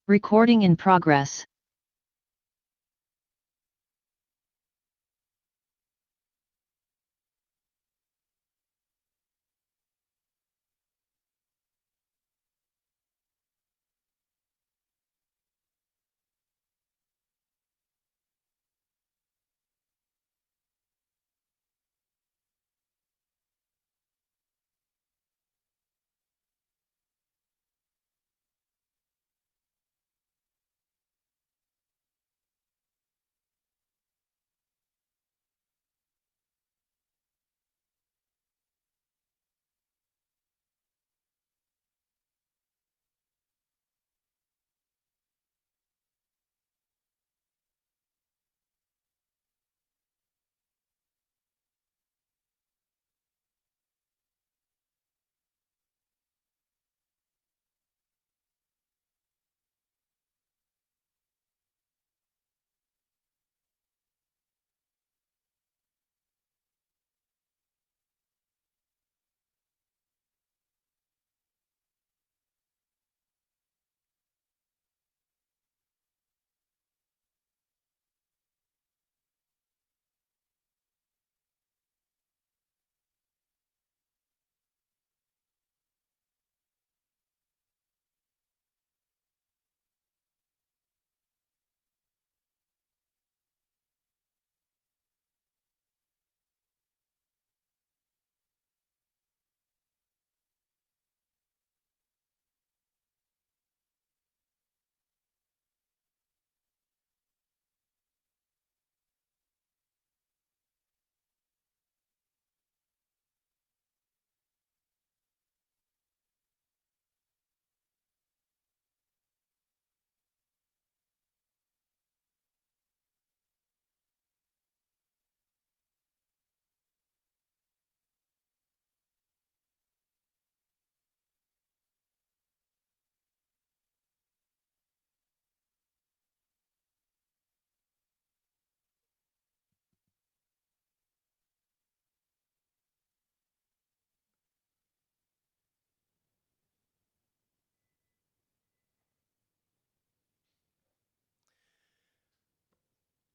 Recording in progress.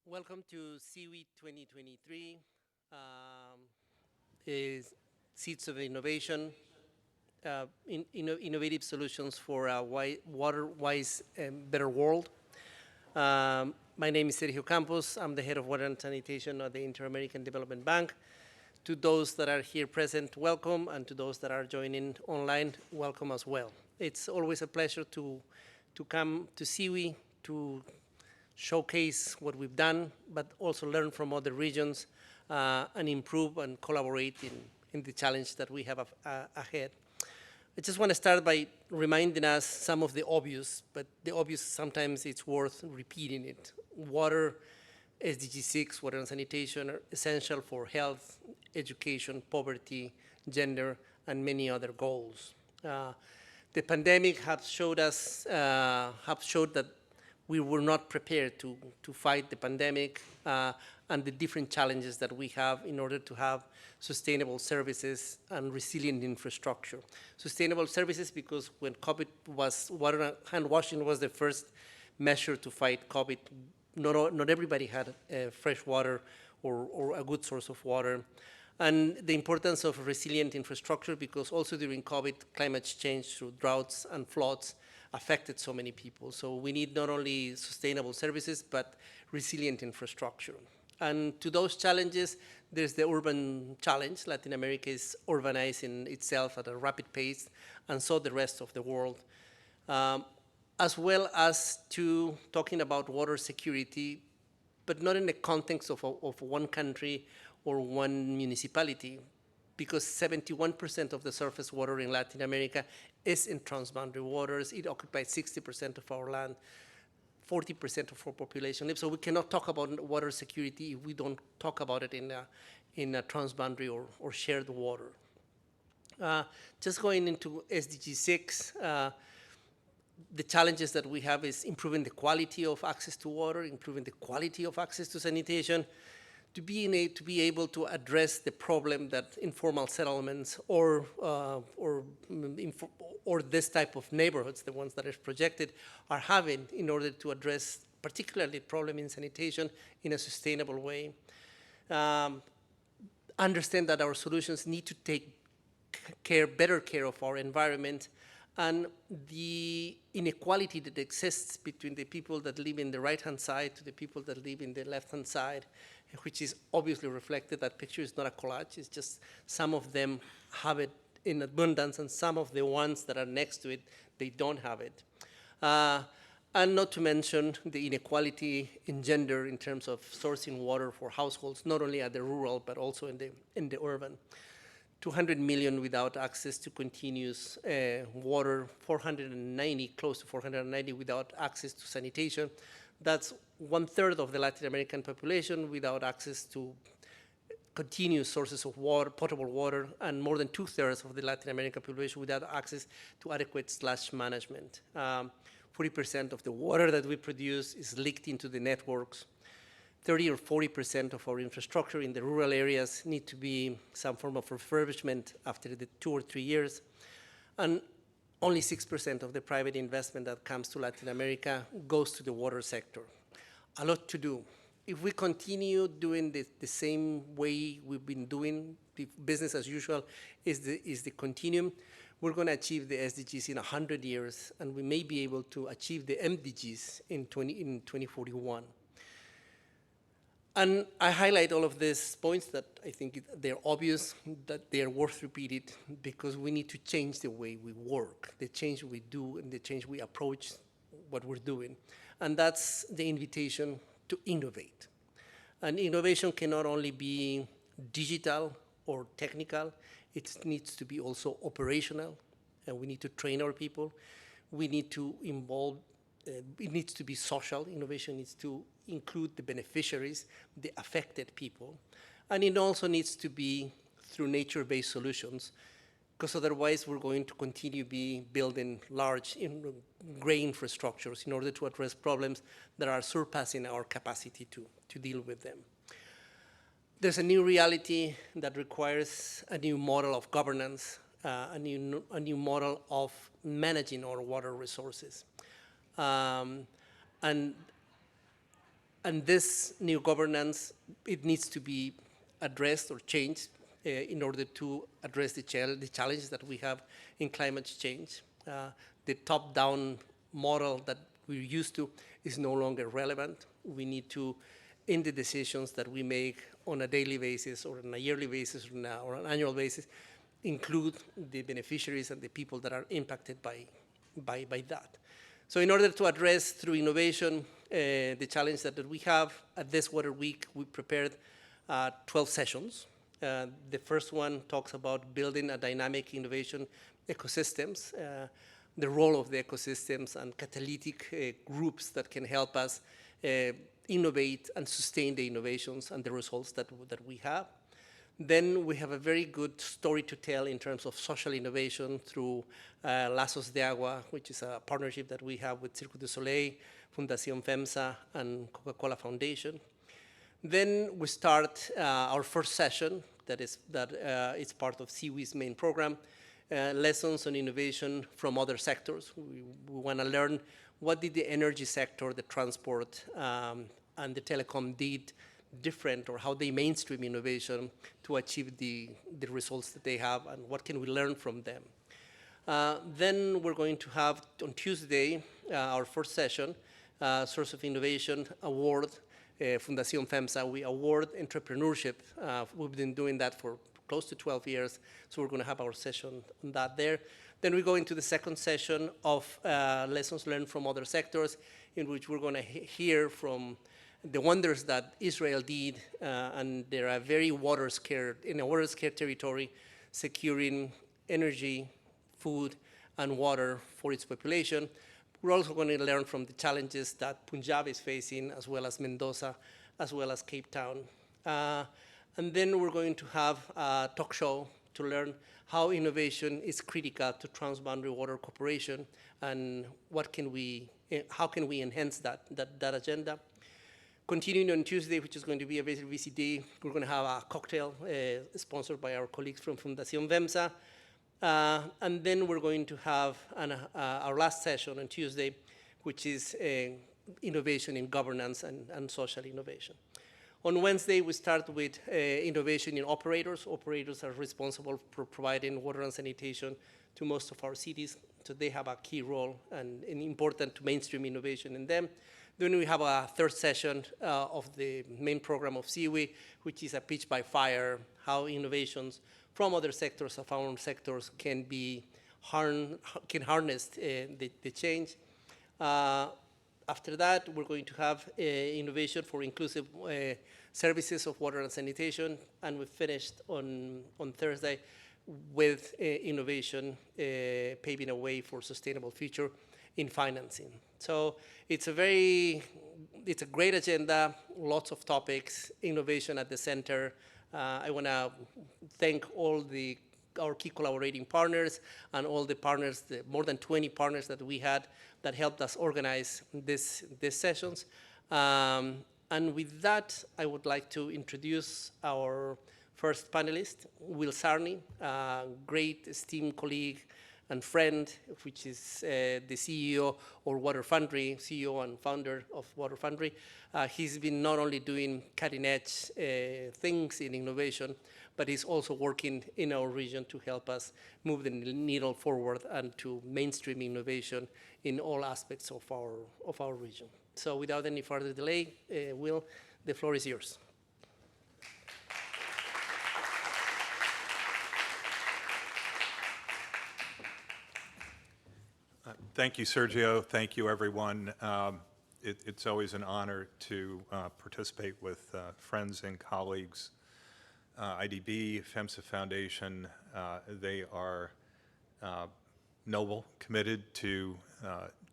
Welcome to CIWI 2023, is Seeds of Innovation, innovative solutions for a water-wise and better world. My name is Sergio Campos. I'm the head of water and sanitation at the Inter-American Development Bank. To those that are here present, welcome, and to those that are joining online, welcome as well. It's always a pleasure to come to CIWI to showcase what we've done, but also learn from other regions and improve and collaborate in the challenge that we have ahead. I just want to start by reminding us some of the obvious, but the obvious sometimes it's worth repeating it. Water, SDG 6, water and sanitation are essential for health, education, poverty, gender, and many other goals. The pandemic have showed that we were not prepared to fight the pandemic and the different challenges that we have in order to have sustainable services and resilient infrastructure. Sustainable services because when COVID was, hand washing was the first measure to fight COVID. Not everybody had fresh water or a good source of water. And the importance of resilient infrastructure because also during COVID, climate change through droughts and floods affected so many people. So we need not only sustainable services, but resilient infrastructure. And to those challenges, there's the urban challenge. Latin America is urbanizing itself at a rapid pace, and so the rest of the world. As well as to talking about water security, but not in the context of one country or one municipality, because 71% of the surface water in Latin America is in transboundary waters. It occupies 60% of our land, 40% of our population lives. So we cannot talk about water security if we don't talk about it in a transboundary or shared water. Just going into SDG 6, the challenges that we have is improving the quality of access to water, improving the quality of access to sanitation, to be able to address the problem that informal settlements or this type of neighborhoods, the ones that are projected, are having in order to address particularly the problem in sanitation in a sustainable way. Understand that our solutions need to take better care of our environment, and the inequality that exists between the people that live in the right-hand side to the people that live in the left-hand side, which is obviously reflected. That picture is not a collage. It's just some of them have it in abundance, and some of the ones that are next to it, they don't have it. And not to mention the inequality in gender in terms of sourcing water for households, not only at the rural, but also in the urban. 200 million without access to continuous water, 490, close to 490 without access to sanitation. That's 1/3 of the Latin American population without access to continuous sources of water, potable water, and more than 2/3 of the Latin American population without access to adequate sludge management. 40% of the water that we produce is leaked into the networks. 30 or 40% of our infrastructure in the rural areas need to be some form of refurbishment after the 2 or 3 years. And only 6% of the private investment that comes to Latin America goes to the water sector. A lot to do. If we continue doing the same way we've been doing, business as usual is the continuum, we're going to achieve the SDGs in 100 years, and we may be able to achieve the MDGs in 2041. And I highlight all of these points that I think they're obvious, that they're worth repeating, because we need to change the way we work, the change we do, and the change we approach what we're doing. And that's the invitation to innovate. And innovation cannot only be digital or technical, it needs to be also operational, and we need to train our people. We need to involve, it needs to be social. Innovation needs to include the beneficiaries, the affected people. And it also needs to be through nature-based solutions, because otherwise we're going to continue building large gray infrastructures in order to address problems that are surpassing our capacity to deal with them. There's a new reality that requires a new model of governance, a new model of managing our water resources. And this new governance, it needs to be addressed or changed in order to address the challenges that we have in climate change. The top-down model that we're used to is no longer relevant. We need to, in the decisions that we make on a daily basis or on a yearly basis or an annual basis, include the beneficiaries and the people that are impacted by that. So in order to address through innovation the challenge that we have, at this Water Week, we prepared 12 sessions. The first one talks about building a dynamic innovation ecosystems, the role of the ecosystems and catalytic groups that can help us innovate and sustain the innovations and the results that we have. Then we have a very good story to tell in terms of social innovation through Lazos de Agua, which is a partnership that we have with Cirque du Soleil, Fundación FEMSA, and Coca-Cola Foundation. Then we start our first session that is part of CWI's main program, lessons on innovation from other sectors. We want to learn what did the energy sector, the transport, and the telecom did different, or how they mainstream innovation to achieve the results that they have, and what can we learn from them. Then we're going to have on Tuesday our first session, Source of Innovation Award, Fundación FEMSA. We award entrepreneurship. We've been doing that for close to 12 years, so we're going to have our session on that there. Then we go into the second session of lessons learned from other sectors, in which we're going to hear from the wonders that Israel did, and they are very in a water-scarce territory, securing energy, food, and water for its population. We're also going to learn from the challenges that Punjab is facing, as well as Mendoza, as well as Cape Town. And then we're going to have a talk show to learn how innovation is critical to transboundary water cooperation, and how can we enhance that agenda. Continuing on Tuesday, which is going to be a very busy day, we're going to have a cocktail sponsored by our colleagues from Fundación VEMSA. And then we're going to have our last session on Tuesday, which is innovation in governance and social innovation. On Wednesday, we start with innovation in operators. Operators are responsible for providing water and sanitation to most of our cities, so they have a key role and important to mainstream innovation in them. Then we have a third session of the main program of CIWI, which is a pitch by fire, how innovations from other sectors of our own sectors can harness the change. After that, we're going to have innovation for inclusive services of water and sanitation, and we finished on Thursday with innovation paving a way for sustainable future in financing. So it's a great agenda, lots of topics, innovation at the center. I want to thank all our key collaborating partners and all the partners, the more than 20 partners that we had that helped us organize these sessions. And with that, I would like to introduce our first panelist, Will Sarney, a great esteemed colleague and friend, which is the CEO or Water Foundry, CEO and founder of Water Foundry. He's been not only doing cutting edge things in innovation, but he's also working in our region to help us move the needle forward and to mainstream innovation in all aspects of our region. So without any further delay, Will, the floor is yours. Thank you, Sergio. Thank you, everyone. It's always an honor to participate with friends and colleagues. IDB, FEMSA Foundation, they are noble, committed to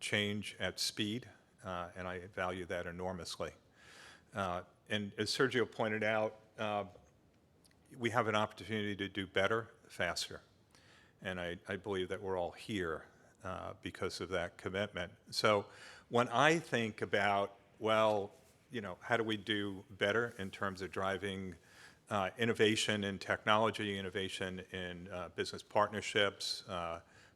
change at speed, and I value that enormously. And as Sergio pointed out, we have an opportunity to do better, faster. And I believe that we're all here because of that commitment. So when I think about, well, how do we do better in terms of driving innovation in technology, innovation in business partnerships,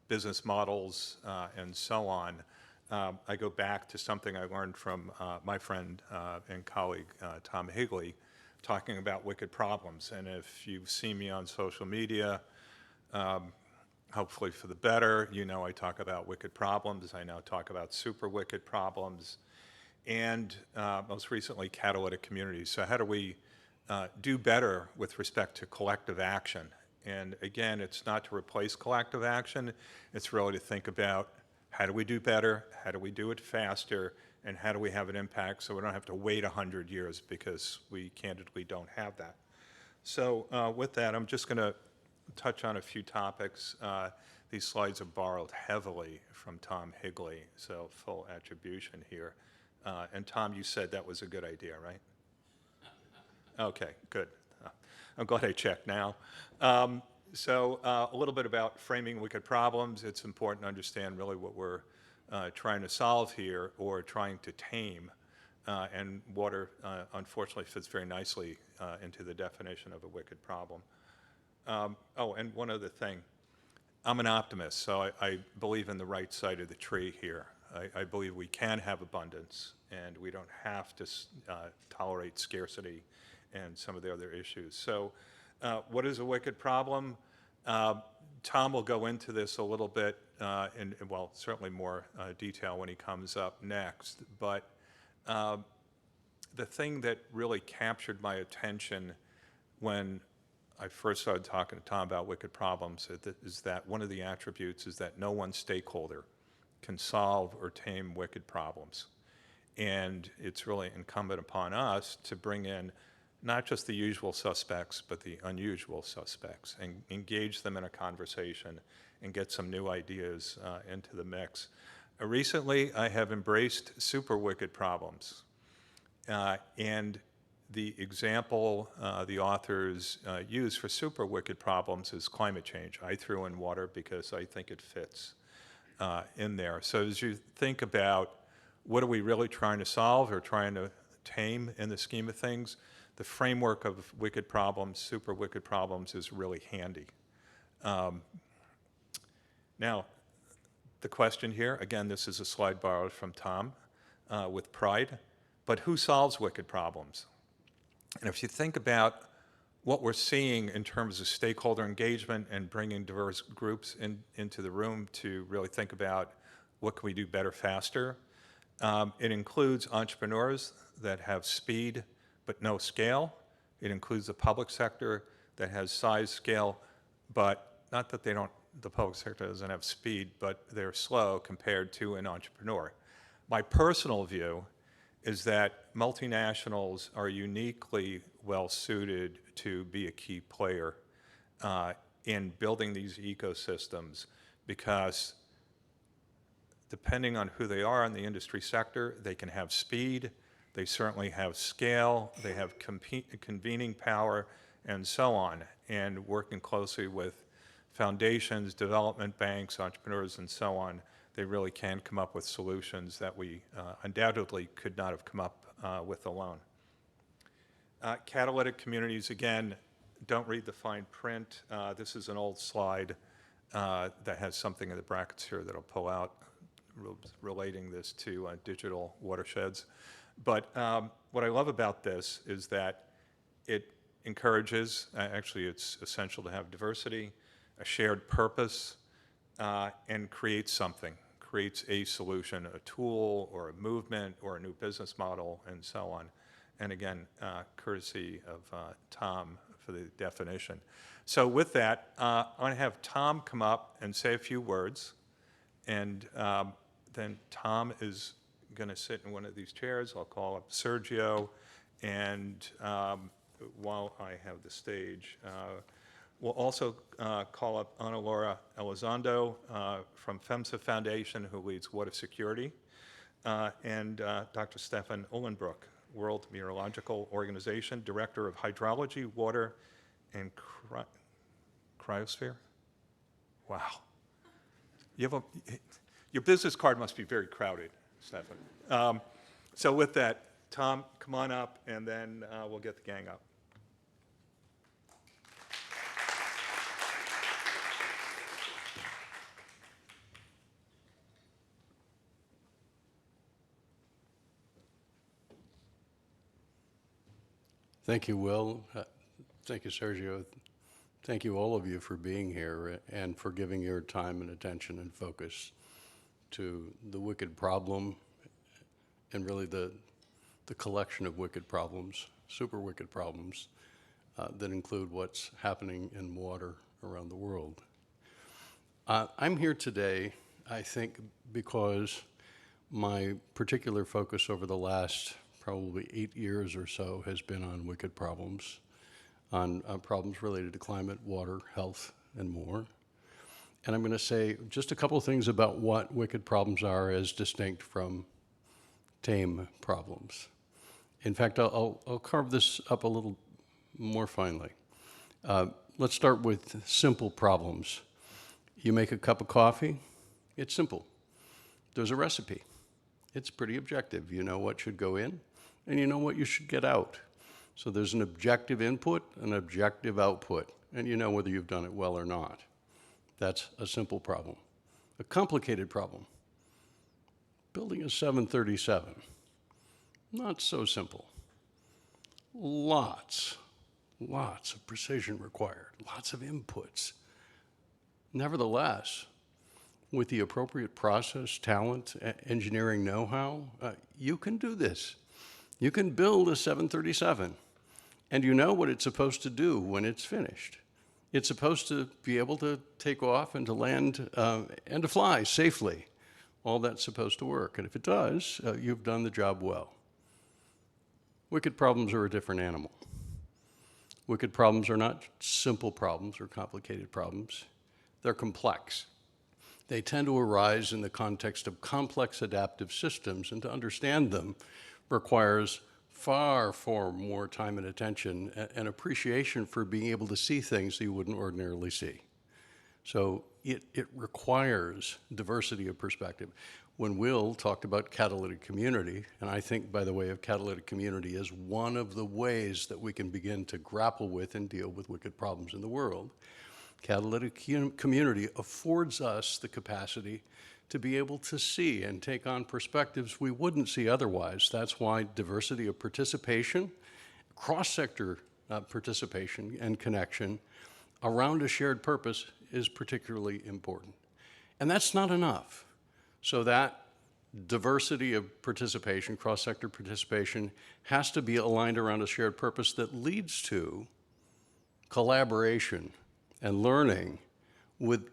business models, and so on, I go back to something I learned from my friend and colleague, Tom Higley, talking about wicked problems. And if you've seen me on social media, hopefully for the better, I talk about wicked problems. I now talk about super wicked problems, and most recently, catalytic communities. So how do we do better with respect to collective action? And again, it's not to replace collective action. It's really to think about how do we do better, how do we do it faster, and how do we have an impact so we don't have to wait 100 years because we candidly don't have that. So with that, I'm just going to touch on a few topics. These slides are borrowed heavily from Tom Higley, so full attribution here. And Tom, you said that was a good idea, right? Okay, good. I'm glad I checked now. So a little bit about framing wicked problems. It's important to understand really what we're trying to solve here or trying to tame. And water, unfortunately, fits very nicely into the definition of a wicked problem. Oh, and one other thing. I'm an optimist, so I believe in the right side of the tree here. I believe we can have abundance, and we don't have to tolerate scarcity and some of the other issues. So what is a wicked problem? Tom will go into this a little bit in, well, certainly more detail when he comes up next. But the thing that really captured my attention when I first started talking to Tom about wicked problems is that one of the attributes is that no one stakeholder can solve or tame wicked problems. And it's really incumbent upon us to bring in not just the usual suspects, but the unusual suspects, and engage them in a conversation and get some new ideas into the mix. Recently, I have embraced super wicked problems. And the example the authors use for super wicked problems is climate change. I threw in water because I think it fits in there. So as you think about what are we really trying to solve or trying to tame in the scheme of things, the framework of wicked problems, super wicked problems, is really handy. Now, the question here, again, this is a slide borrowed from Tom with pride, but who solves wicked problems? And if you think about what we're seeing in terms of stakeholder engagement and bringing diverse groups into the room to really think about what can we do better, faster, it includes entrepreneurs that have speed but no scale. It includes the public sector that has size, scale, but not that the public sector doesn't have speed, but they're slow compared to an entrepreneur. My personal view is that multinationals are uniquely well-suited to be a key player in building these ecosystems, because depending on who they are in the industry sector, they can have speed, they certainly have scale, they have convening power, and so on. And working closely with foundations, development banks, entrepreneurs, and so on, they really can come up with solutions that we undoubtedly could not have come up with alone. Catalytic communities, again, don't read the fine print. This is an old slide that has something in the brackets here that I'll pull out relating this to digital watersheds. But what I love about this is that it encourages, actually it's essential to have diversity, a shared purpose, and creates something, creates a solution, a tool or a movement or a new business model, and so on. And again, courtesy of Tom for the definition. So with that, I'm going to have Tom come up and say a few words, and then Tom is going to sit in one of these chairs. I'll call up Sergio, and while I have the stage, we'll also call up Ana Laura Elizondo from FEMSA Foundation, who leads water security, and Dr. Stefan Uhlenbrook, World Meteorological Organization, Director of Hydrology, Water, and Cryosphere. Wow. Your business card must be very crowded, Stefan. So with that, Tom, come on up, and then we'll get the gang up. Thank you, Will. Thank you, Sergio. Thank you, all of you, for being here and for giving your time and attention and focus to the wicked problem, and really the collection of wicked problems, super wicked problems, that include what's happening in water around the world. I'm here today, I think, because my particular focus over the last probably 8 years or so has been on wicked problems, on problems related to climate, water, health, and more. And I'm going to say just a couple of things about what wicked problems are as distinct from tame problems. In fact, I'll carve this up a little more finely. Let's start with simple problems. You make a cup of coffee, it's simple. There's a recipe. It's pretty objective. You know what should go in, and you know what you should get out. So there's an objective input, an objective output, and you know whether you've done it well or not. That's a simple problem. A complicated problem. Building a 737. Not so simple. Lots of precision required, lots of inputs. Nevertheless, with the appropriate process, talent, engineering know-how, you can do this. You can build a 737, and you know what it's supposed to do when it's finished. It's supposed to be able to take off and to land and to fly safely. All that's supposed to work, and if it does, you've done the job well. Wicked problems are a different animal. Wicked problems are not simple problems or complicated problems. They're complex. They tend to arise in the context of complex adaptive systems, and to understand them requires far more time and attention and appreciation for being able to see things that you wouldn't ordinarily see. So it requires diversity of perspective. when Will talked about catalytic community, and I think, by the way, of catalytic community as one of the ways that we can begin to grapple with and deal with wicked problems in the world, catalytic community affords us the capacity to be able to see and take on perspectives we wouldn't see otherwise. That's why diversity of participation, cross-sector participation and connection around a shared purpose is particularly important. And that's not enough. So that diversity of participation, cross-sector participation, has to be aligned around a shared purpose that leads to collaboration and learning with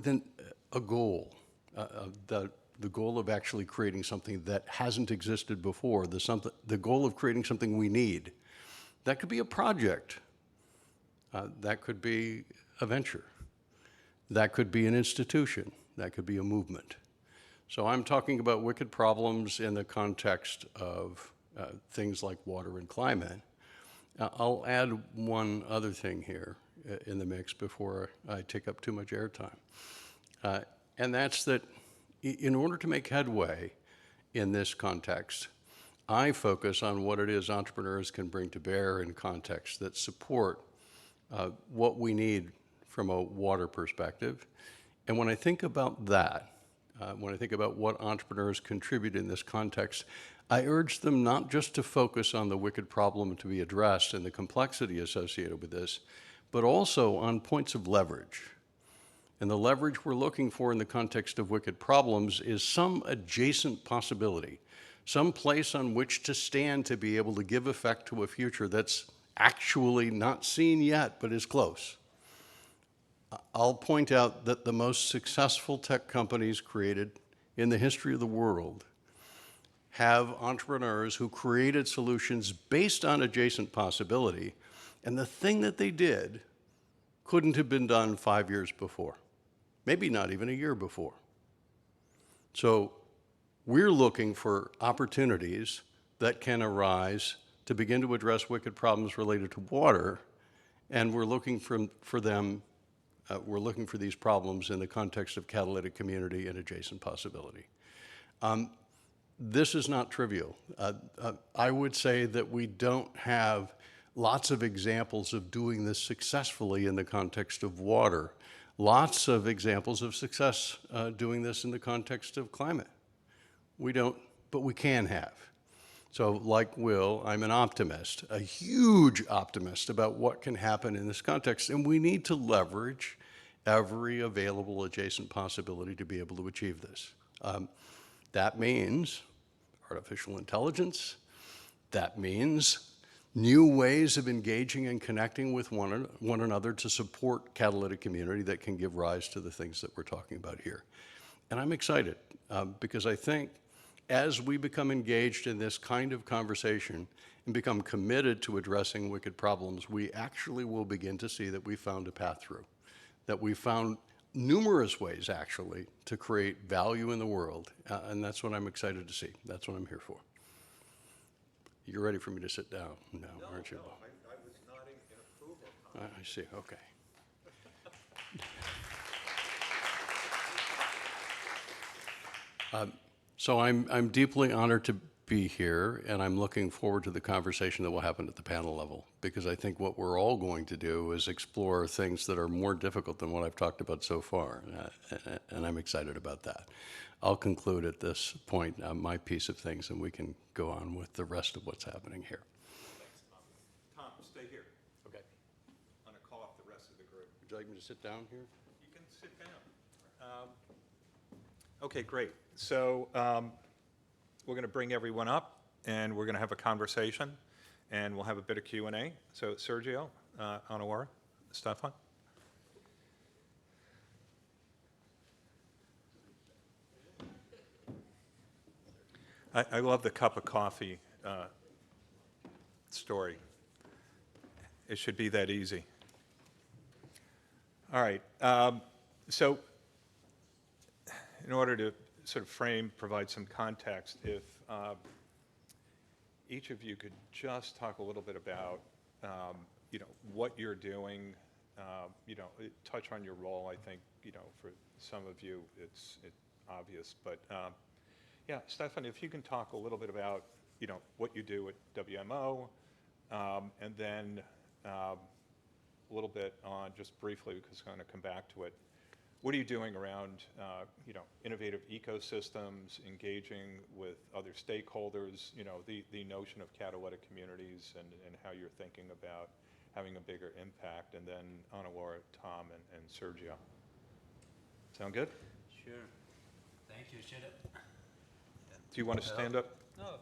a goal, the goal of actually creating something that hasn't existed before, the goal of creating something we need. That could be a project. That could be a venture. That could be an institution. That could be a movement. So I'm talking about wicked problems in the context of things like water and climate. I'll add one other thing here in the mix before I take up too much airtime. And that's that in order to make headway in this context, I focus on what it is entrepreneurs can bring to bear in contexts that support what we need from a water perspective. And when I think about that, when I think about what entrepreneurs contribute in this context, I urge them not just to focus on the wicked problem to be addressed and the complexity associated with this, but also on points of leverage. And the leverage we're looking for in the context of wicked problems is some adjacent possibility, some place on which to stand to be able to give effect to a future that's actually not seen yet, but is close. I'll point out that the most successful tech companies created in the history of the world have entrepreneurs who created solutions based on adjacent possibility, and the thing that they did couldn't have been done 5 years before, maybe not even a year before. So we're looking for opportunities that can arise to begin to address wicked problems related to water, and we're looking for these problems in the context of catalytic community and adjacent possibility. This is not trivial. I would say that we don't have lots of examples of doing this successfully in the context of water. Lots of examples of success doing this in the context of climate. We don't, but we can have. So like Will, I'm an optimist, a huge optimist about what can happen in this context, and we need to leverage every available adjacent possibility to be able to achieve this. That means artificial intelligence. That means new ways of engaging and connecting with one another to support catalytic community that can give rise to the things that we're talking about here. And I'm excited because I think as we become engaged in this kind of conversation and become committed to addressing wicked problems, we actually will begin to see that we found a path through, that we found numerous ways actually to create value in the world, and that's what I'm excited to see. That's what I'm here for. You're ready for me to sit down now, aren't you? No, I was nodding in approval. I see, okay. So I'm deeply honored to be here, and I'm looking forward to the conversation that will happen at the panel level, because I think what we're all going to do is explore things that are more difficult than what I've talked about so far, and I'm excited about that. I'll conclude at this point my piece of things, and we can go on with the rest of what's happening here. Thanks, Tom. Tom, stay here. Okay. I'm going to call up the rest of the group. Would you like me to sit down here? You can sit down. Okay, great. So we're going to bring everyone up, and we're going to have a conversation, and we'll have a bit of Q&A. So Sergio, Anwar, Stefan. I love the cup of coffee story. It should be that easy. All right. So in order to sort of provide some context, if each of you could just talk a little bit about, what you're doing, touch on your role. I think, for some of you, obvious. But yeah, Stefan, if you can talk a little bit about, what you do at WMO, and then a little bit on, just briefly, because I'm going to come back to it, what are you doing around, innovative ecosystems, engaging with other stakeholders, the notion of catalytic communities and how you're thinking about having a bigger impact, and then Ana Laura, Tom, and Sergio. Sound good? Sure. Thank you. Should I? Do you want to stand up? No,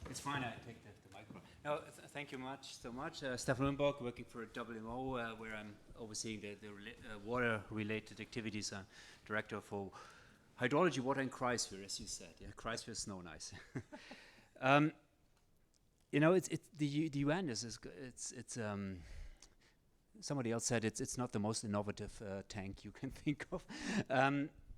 it's fine. I take the microphone. No, thank you so much. Stefan Lundborg, working for WMO, where I'm overseeing the water-related activities. I'm director for hydrology, water, and cryosphere, as you said. Yeah, cryosphere is snow and ice. It's the UN is somebody else said it's not the most innovative tank you can think of.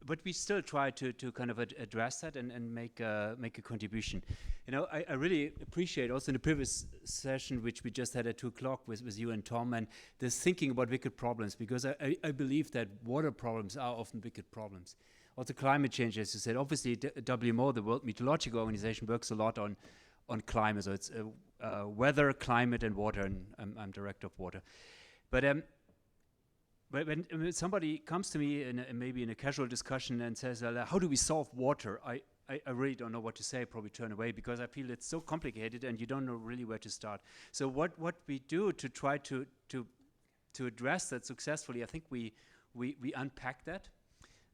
But we still try to kind of address that and make a contribution. I really appreciate also in the previous session, which we just had at 2 o'clock with you and Tom, and this thinking about wicked problems, because I believe that water problems are often wicked problems. Also climate change, as you said, obviously WMO, the World Meteorological Organization, works a lot on climate. So it's weather, climate, and water, and I'm director of water. But when somebody comes to me maybe in a casual discussion and says, how do we solve water? I really don't know what to say. I probably turn away, because I feel it's so complicated and you don't know really where to start. So what we do to try to address that successfully, I think we unpack that.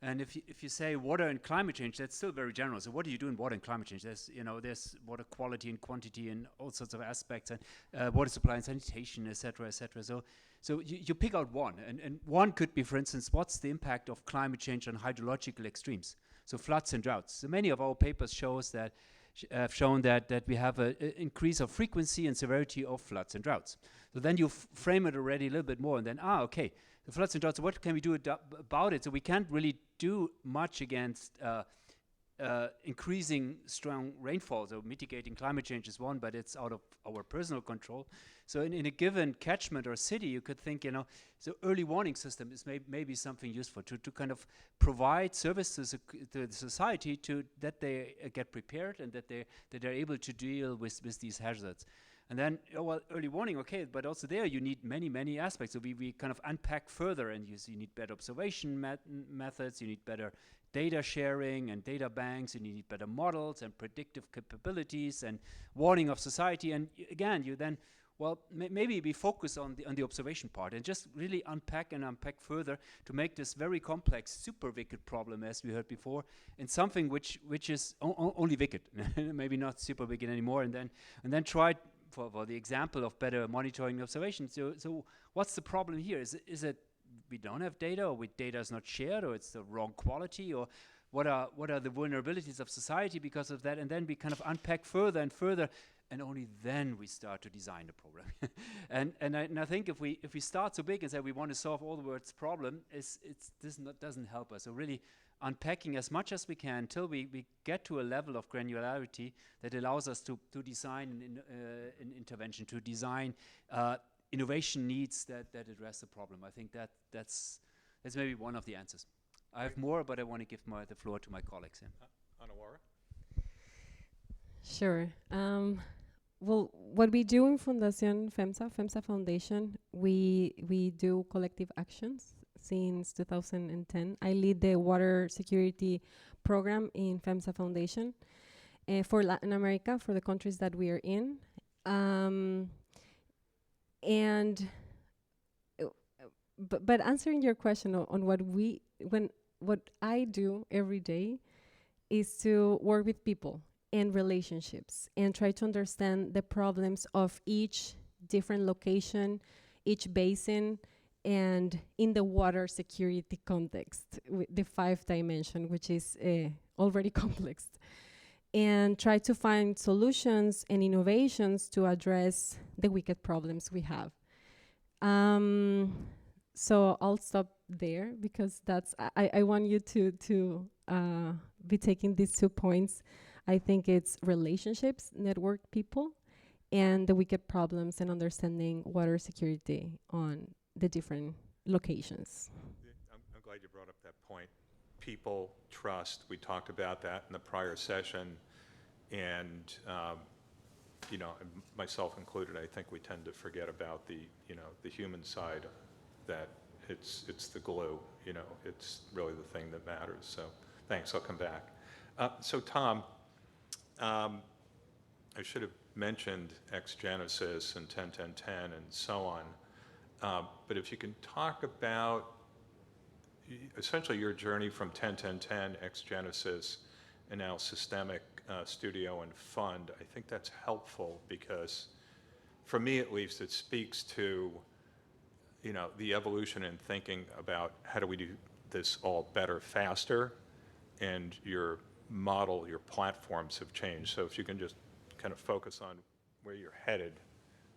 And if you say water and climate change, that's still very general. So what do you do in water and climate change? There's water quality and quantity and all sorts of aspects, and water supply and sanitation, et cetera, et cetera. So you pick out one, and one could be, for instance, what's the impact of climate change on hydrological extremes? So floods and droughts. So many of our papers have shown that we have an increase of frequency and severity of floods and droughts. So then you frame it already a little bit more, and then, okay, the floods and droughts, what can we do about it? So we can't really do much against increasing strong rainfall. So mitigating climate change is one, but it's out of our personal control. So in a given catchment or city, you could think, so early warning system is maybe something useful to kind of provide services to the society that they get prepared and that they're able to deal with these hazards. And then, early warning, okay, but also there you need many, many aspects. So we kind of unpack further, and you need better observation methods, you need better data sharing and data banks, and you need better models and predictive capabilities and warning of society. And again, you then, maybe we focus on the observation part and just really unpack further to make this very complex, super wicked problem, as we heard before, in something which is only wicked, maybe not super wicked anymore, and then try for the example of better monitoring and observation. So what's the problem here? Is it we don't have data, or data is not shared, or it's the wrong quality, or what are the vulnerabilities of society because of that? And then we kind of unpack further and further, and only then we start to design the program. and I think if we start so big and say we want to solve all the world's problem, doesn't help us. So really unpacking as much as we can until we get to a level of granularity that allows us to design an intervention, to design innovation needs that address the problem. I think that's maybe one of the answers. I have more, but I want to give the floor to my colleagues. Ana Laura? Sure. Well, what we do in Fundación FEMSA Foundation, we do collective actions since 2010. I lead the water security program in FEMSA Foundation for Latin America, for the countries that we are in. But answering your question on what I do every day is to work with people and relationships and try to understand the problems of each different location, each basin, and in the water security context, the 5 dimension, which is already complex, and try to find solutions and innovations to address the wicked problems we have. So I'll stop there, because I want you to be taking these 2 points. I think it's relationships, network people, and the wicked problems, and understanding water security on the different locations. I'm glad you brought up that point. people, trust, we talked about that in the prior session, and, myself included, I think we tend to forget about the human side, that it's the glue, it's really the thing that matters. So thanks, I'll come back. So Tom, I should have mentioned ex Genesis and 10-10-10 and so on, but if you can talk about essentially your journey from 10-10-10, ex Genesis, and now systemic studio and fund, I think that's helpful because, for me at least, it speaks to the evolution in thinking about how do we do this all better, faster, and your model, your platforms have changed. So if you can just kind of focus on where you're headed,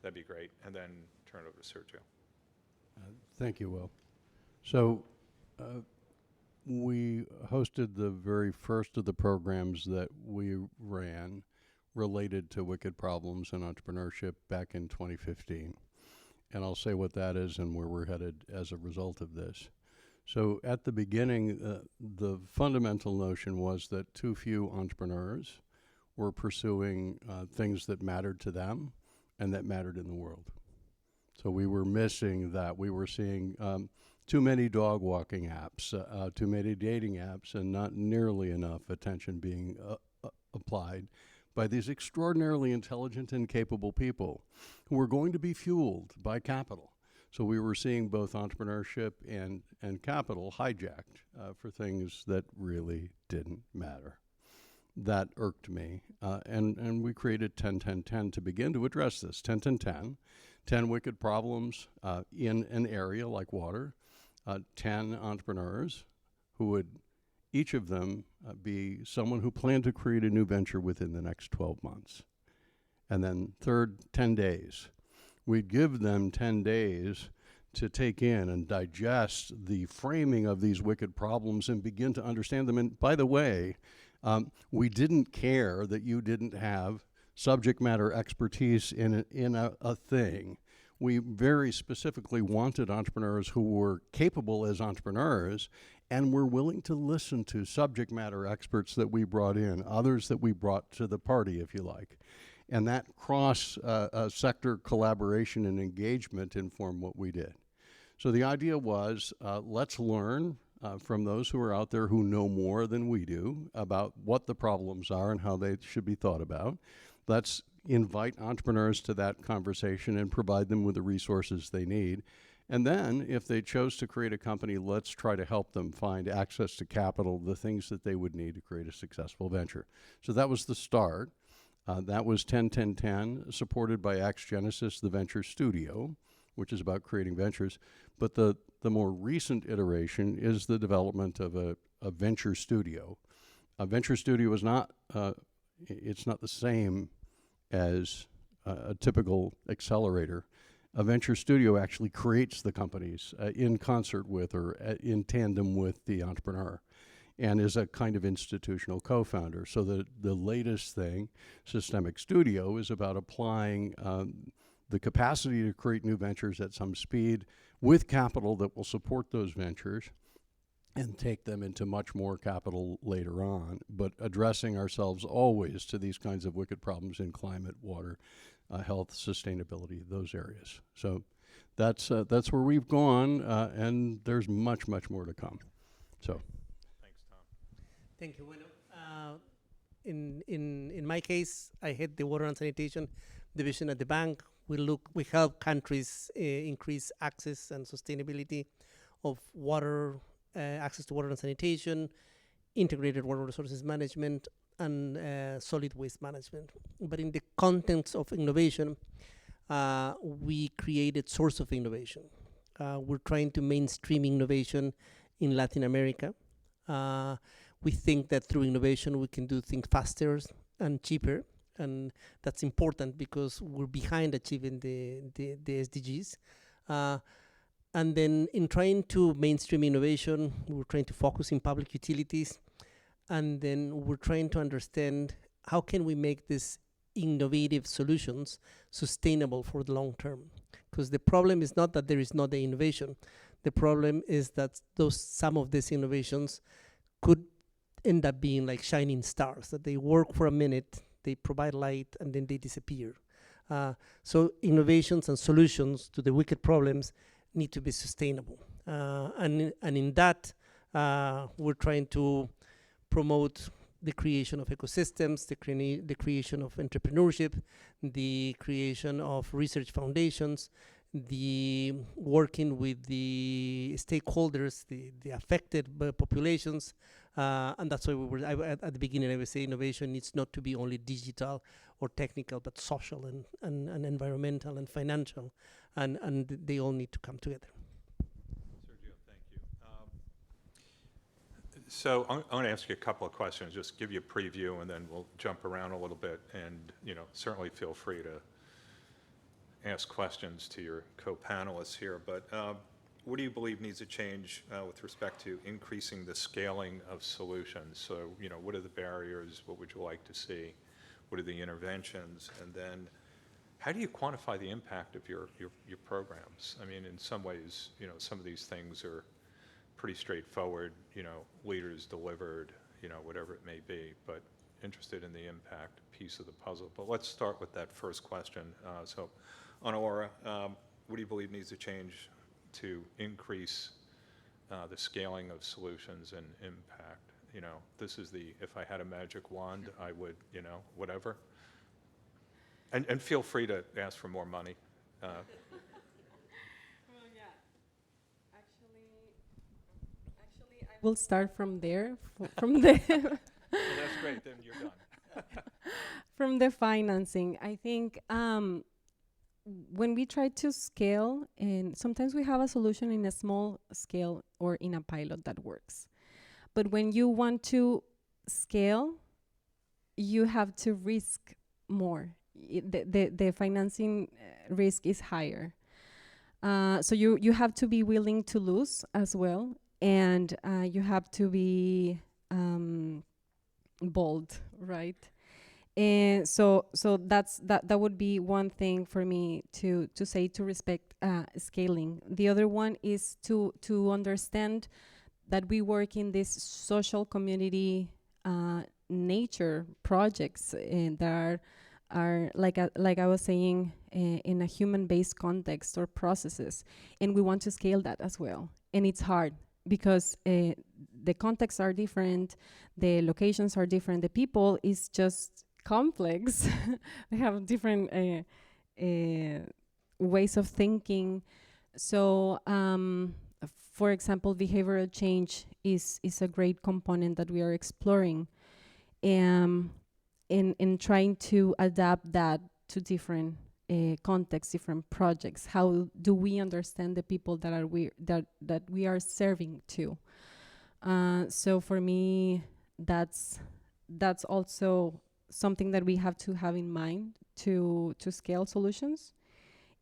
that'd be great, and then turn it over to Sergio. Thank you, Will. So we hosted the very first of the programs that we ran related to wicked problems and entrepreneurship back in 2015. And I'll say what that is and where we're headed as a result of this. So at the beginning, the fundamental notion was that too few entrepreneurs were pursuing things that mattered to them and that mattered in the world. So we were missing that. We were seeing too many dog walking apps, too many dating apps, and not nearly enough attention being applied by these extraordinarily intelligent and capable people who were going to be fueled by capital. So we were seeing both entrepreneurship and capital hijacked for things that really didn't matter. That irked me, and we created 10-10-10 to begin to address this. 10-10-10, 10 wicked problems in an area like water, 10 entrepreneurs who would, each of them be someone who planned to create a new venture within the next 12 months. And then third, 10 days. We'd give them 10 days to take in and digest the framing of these wicked problems and begin to understand them. And by the way, we didn't care that you didn't have subject matter expertise in a thing. We very specifically wanted entrepreneurs who were capable as entrepreneurs and were willing to listen to subject matter experts that we brought in, others that we brought to the party, if you like. And that cross-sector collaboration and engagement informed what we did. So the idea was, let's learn from those who are out there who know more than we do about what the problems are and how they should be thought about. Let's invite entrepreneurs to that conversation and provide them with the resources they need. And then, if they chose to create a company, let's try to help them find access to capital, the things that they would need to create a successful venture. So that was the start. That was 10-10-10, supported by Ax Genesis, the venture studio, which is about creating ventures. But the more recent iteration is the development of a venture studio. A venture studio is not, it's not the same as a typical accelerator. A venture studio actually creates the companies in concert with or in tandem with the entrepreneur, and is a kind of institutional co-founder. So the latest thing, Systemic Studio, is about applying the capacity to create new ventures at some speed with capital that will support those ventures and take them into much more capital later on, but addressing ourselves always to these kinds of wicked problems in climate, water, health, sustainability, those areas. So that's where we've gone, and there's much, much more to come. So. Thanks, Tom. Thank you. Bueno, in my case, I head the water and sanitation division at the bank. We help countries increase access and sustainability of water, access to water and sanitation, integrated water resources management, and solid waste management. But in the context of innovation, we created Source of Innovation. We're trying to mainstream innovation in Latin America. We think that through innovation we can do things faster and cheaper, and that's important because we're behind achieving the SDGs. And then in trying to mainstream innovation, we're trying to focus in public utilities, and then we're trying to understand how can we make these innovative solutions sustainable for the long term. Because the problem is not that there is not the innovation. The problem is that some of these innovations could end up being like shining stars, that they work for a minute, they provide light, and then they disappear. So innovations and solutions to the wicked problems need to be sustainable. And in that, we're trying to promote the creation of ecosystems, the creation of entrepreneurship, the creation of research foundations, the working with the stakeholders, the affected populations, and that's why at the beginning I would say innovation needs not to be only digital or technical, but social and environmental and financial, and they all need to come together. Sergio, thank you. So I'm going to ask you a couple of questions, just give you a preview, and then we'll jump around a little bit, and certainly feel free to ask questions to your co-panelists here. But what do you believe needs to change with respect to increasing the scaling of solutions? So, what are the barriers? What would you like to see? What are the interventions? And then how do you quantify the impact of your programs? I mean, in some ways, some of these things are pretty straightforward, leaders delivered, whatever it may be, but interested in the impact piece of the puzzle. But let's start with that first question. So, Anaora, what do you believe needs to change to increase the scaling of solutions and impact? This is if I had a magic wand, I would, whatever. And feel free to ask for more money. Well, yeah. Actually, I will start from there, from the Well, that's great, then you're done. from the financing. I think when we try to scale, and sometimes we have a solution in a small scale or in a pilot that works. But when you want to scale, you have to risk more. The financing risk is higher. So you have to be willing to lose as well, and you have to be bold, right? And so that would be one thing for me to say, to respect scaling. The other one is to understand that we work in this social community nature projects, and that are like I was saying, in a human-based context or processes, and we want to scale that as well. And it's hard because the contexts are different, the locations are different, the people is just complex. They have different ways of thinking. So, for example, behavioral change is a great component that we are exploring, in trying to adapt that to different contexts, different projects. How do we understand the people that we are serving to? So for me, that's also something that we have to have in mind to scale solutions.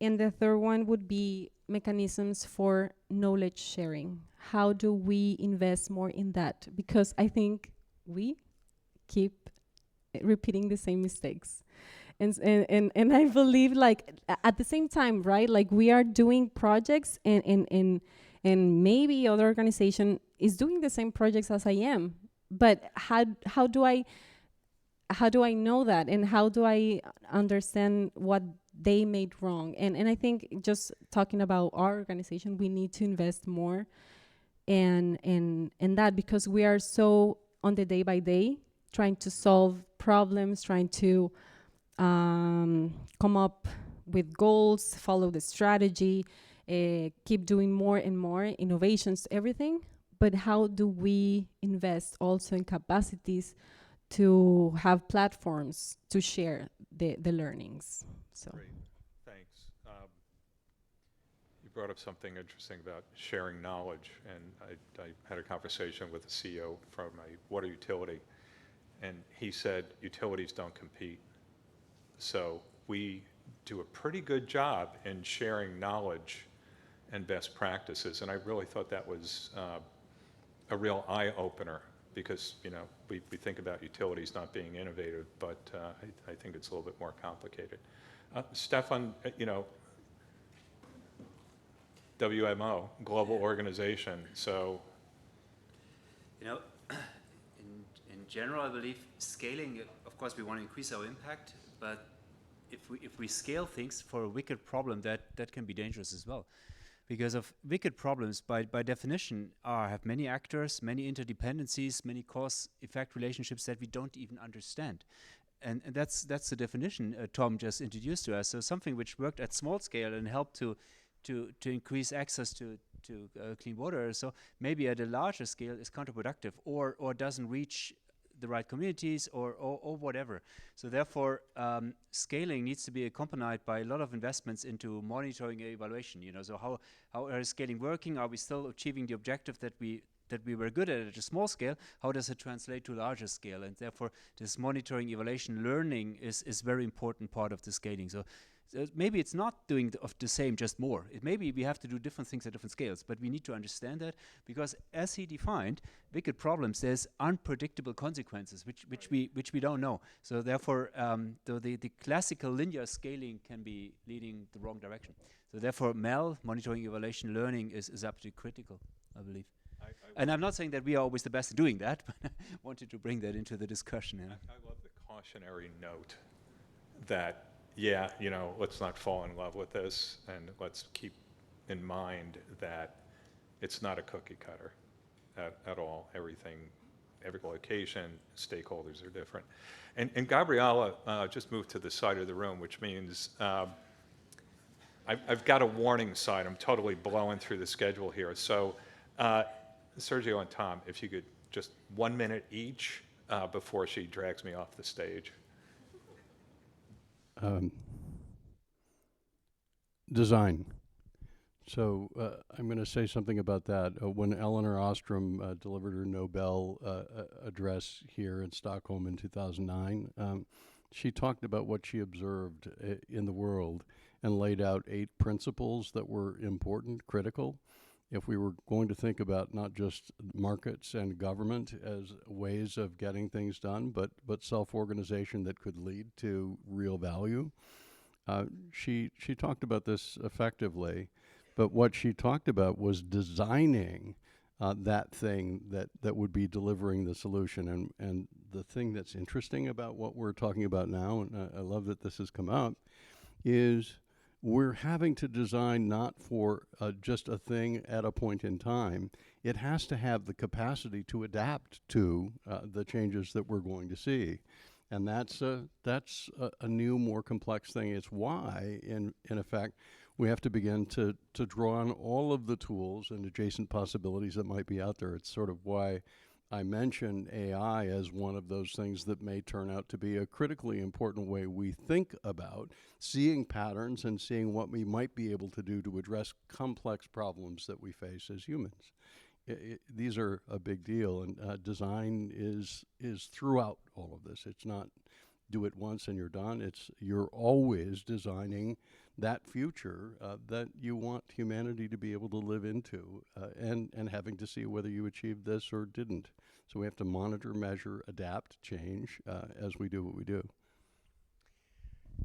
And the third one would be mechanisms for knowledge sharing. How do we invest more in that? Because I think we keep repeating the same mistakes. And I believe, like, at the same time, right? Like, we are doing projects, and maybe other organization is doing the same projects as I am. But how do I know that, and how do I understand what they made wrong? And I think, just talking about our organization, we need to invest more in that, because we are so on the day by day trying to solve problems, trying to come up with goals, follow the strategy, keep doing more and more innovations, everything. But how do we invest also in capacities to have platforms to share the learnings? So. Great, thanks. You brought up something interesting about sharing knowledge, and I had a conversation with the CEO from a water utility, and he said utilities don't compete. So we do a pretty good job in sharing knowledge and best practices, and I really thought that was a real eye-opener, because we think about utilities not being innovative, but I think it's a little bit more complicated. Stefan, WMO, global organization, so. general, I believe scaling, of course, we want to increase our impact, but if we scale things for a wicked problem, that can be dangerous as well. Because of wicked problems, by definition, have many actors, many interdependencies, many cause-effect relationships that we don't even understand. And that's the definition Tom just introduced to us. So something which worked at small scale and helped to increase access to clean water, so maybe at a larger scale is counterproductive or doesn't reach the right communities or whatever. So therefore, scaling needs to be accompanied by a lot of investments into monitoring and evaluation. So how is scaling working? Are we still achieving the objective that we were good at a small scale? How does it translate to larger scale? And therefore, this monitoring, evaluation, learning is very important part of the scaling. So maybe it's not doing the same, just more. Maybe we have to do different things at different scales, but we need to understand that, because as he defined, wicked problems, there's unpredictable consequences, which we don't know. So therefore, the classical linear scaling can be leading the wrong direction. So therefore, monitoring, evaluation, learning is absolutely critical, I believe. And I'm not saying that we are always the best at doing that, but I wanted to bring that into the discussion. I love the cautionary note that, let's not fall in love with this, and let's keep in mind that it's not a cookie cutter at all. every location, stakeholders are different. And Gabriela just moved to the side of the room, which means I've got a warning sign. I'm totally blowing through the schedule here. So Sergio and Tom, if you could just 1 minute each before she drags me off the stage. Design. So I'm going to say something about that. When Elinor Ostrom delivered her Nobel address here in Stockholm in 2009, she talked about what she observed in the world and laid out 8 principles that were important, critical. If we were going to think about not just markets and government as ways of getting things done, but self-organization that could lead to real value. She talked about this effectively, but what she talked about was designing that thing that would be delivering the solution. And the thing that's interesting about what we're talking about now, and I love that this has come up, is we're having to design not for just a thing at a point in time. It has to have the capacity to adapt to the changes that we're going to see. And that's a new, more complex thing. It's why, in effect, we have to begin to draw on all of the tools and adjacent possibilities that might be out there. It's sort of why I mentioned AI as one of those things that may turn out to be a critically important way we think about seeing patterns and seeing what we might be able to do to address complex problems that we face as humans. These are a big deal, and design is throughout all of this. It's not do it once and you're done. It's you're always designing that future that you want humanity to be able to live into, and having to see whether you achieved this or didn't. So we have to monitor, measure, adapt, change as we do what we do.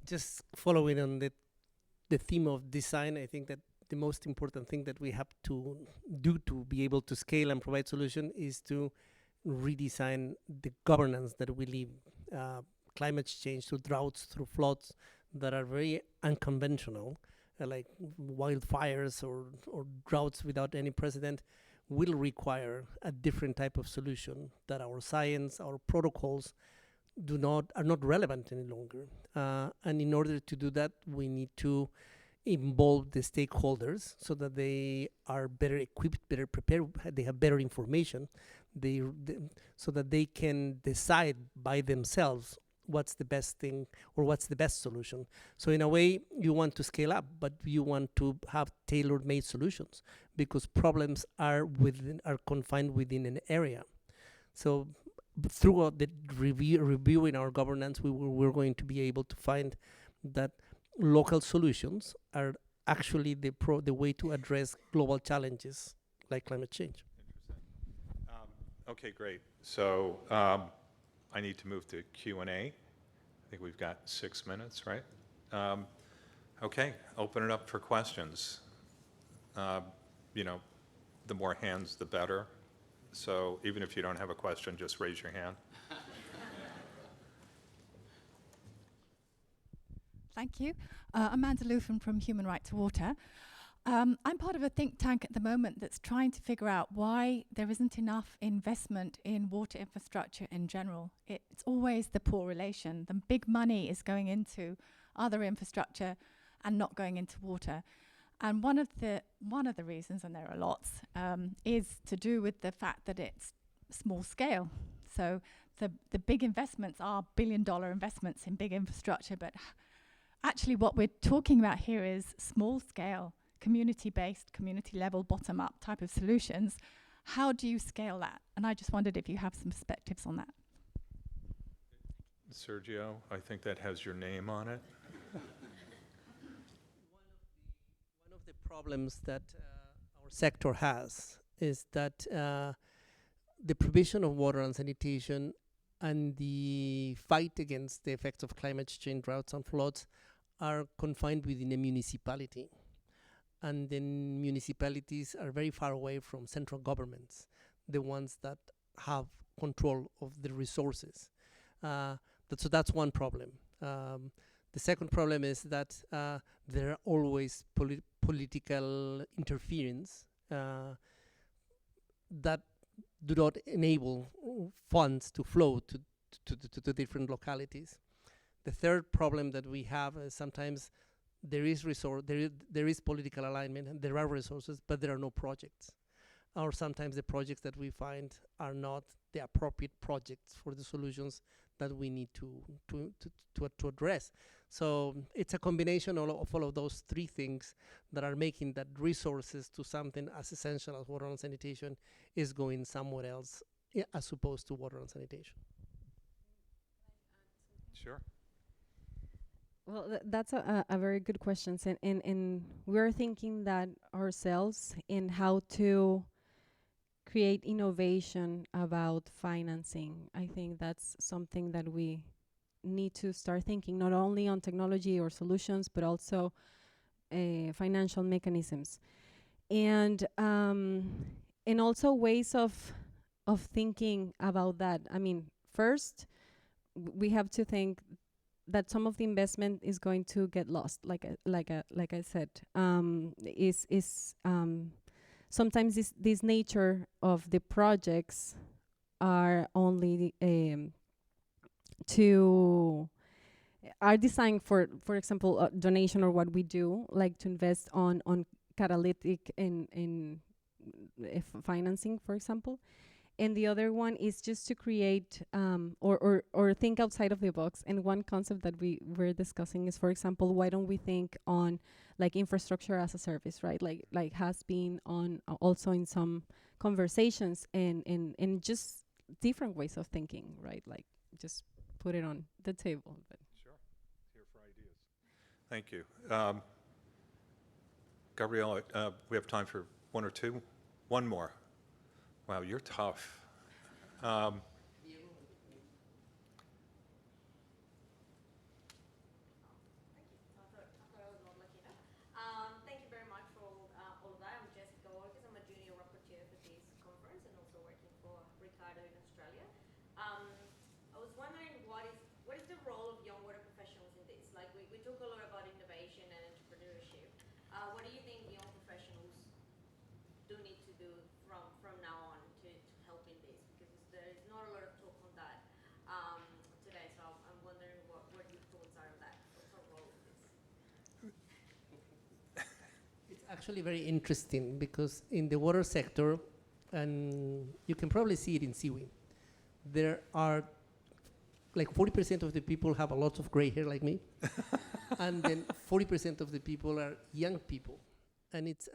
Just following on the theme of design, I think that the most important thing that we have to do to be able to scale and provide solution is to redesign the governance that we live. Climate change, through droughts, through floods that are very unconventional, like wildfires or droughts without any precedent, will require a different type of solution that our science, our protocols are not relevant any longer. And in order to do that, we need to involve the stakeholders so that they are better equipped, better prepared, they have better information, so that they can decide by themselves what's the best thing or what's the best solution. So in a way, you want to scale up, but you want to have tailor-made solutions because problems are confined within an area. So throughout the reviewing our governance, we're going to be able to find that local solutions are actually the way to address global challenges like climate change. Okay, great. So I need to move to Q&A. I think we've got 6 minutes, right? Okay, open it up for questions. The more hands, the better. So even if you don't have a question, just raise your hand. Thank you. Amanda Lufin from Human Right to Water. I'm part of a think tank at the moment that's trying to figure out why there isn't enough investment in water infrastructure in general. It's always the poor relation. The big money is going into other infrastructure and not going into water. And one of the reasons, and there are lots, is to do with the fact that it's small scale. So the big investments are billion-dollar investments in big infrastructure, but actually what we're talking about here is small scale, community-based, community-level, bottom-up type of solutions. How do you scale that? And I just wondered if you have some perspectives on that. Sergio, I think that has your name on it. One of the problems that our sector has is that the provision of water and sanitation and the fight against the effects of climate change, droughts and floods are confined within a municipality. And then municipalities are very far away from central governments, the ones that have control of the resources. So that's one problem. The second problem is that there are always political interference that do not enable funds to flow to different localities. The third problem that we have is sometimes there is political alignment and there are resources, but there are no projects. Or sometimes the projects that we find are not the appropriate projects for the solutions that we need to address. So it's a combination of all of those three things that are making that resources to something as essential as water and sanitation is going somewhere else as opposed to water and sanitation. Sure. Well, that's a very good question. And we're thinking that ourselves in how to create innovation about financing. I think that's something that we need to start thinking, not only on technology or solutions, but also financial mechanisms. And also ways of thinking about that. I mean, first, we have to think that some of the investment is going to get lost, like I said, sometimes this nature of the projects are only are designed for example, donation, or what we do, like to invest on catalytic in financing, for example. And the other one is just to create or think outside of the box. And one concept that we were discussing is, for example, why don't we think on like infrastructure as a service, right? Like has been on also in some conversations, and just different ways of thinking, right? Like just put it on the table. But Sure. Here for ideas. Thank you. Gabriella, we have time for one or two. One more. Wow, you're tough. Thank you very much for all of that. I'm Jessica Orcas. I'm a junior rapporteur for this conference and also working for Ricardo in Australia. I was wondering what is the role of young water professionals in this? Like we talk a lot about innovation and entrepreneurship. What do you think young professionals do need to do from now on to help in this? Because there is not a lot of talk on that today, so I'm wondering what your thoughts are on that. What's our role in this? It's actually very interesting because in the water sector, and you can probably see it in Seaweed, there are like 40% of the people have a lot of gray hair like me, and then 40% of the people are young people. And it's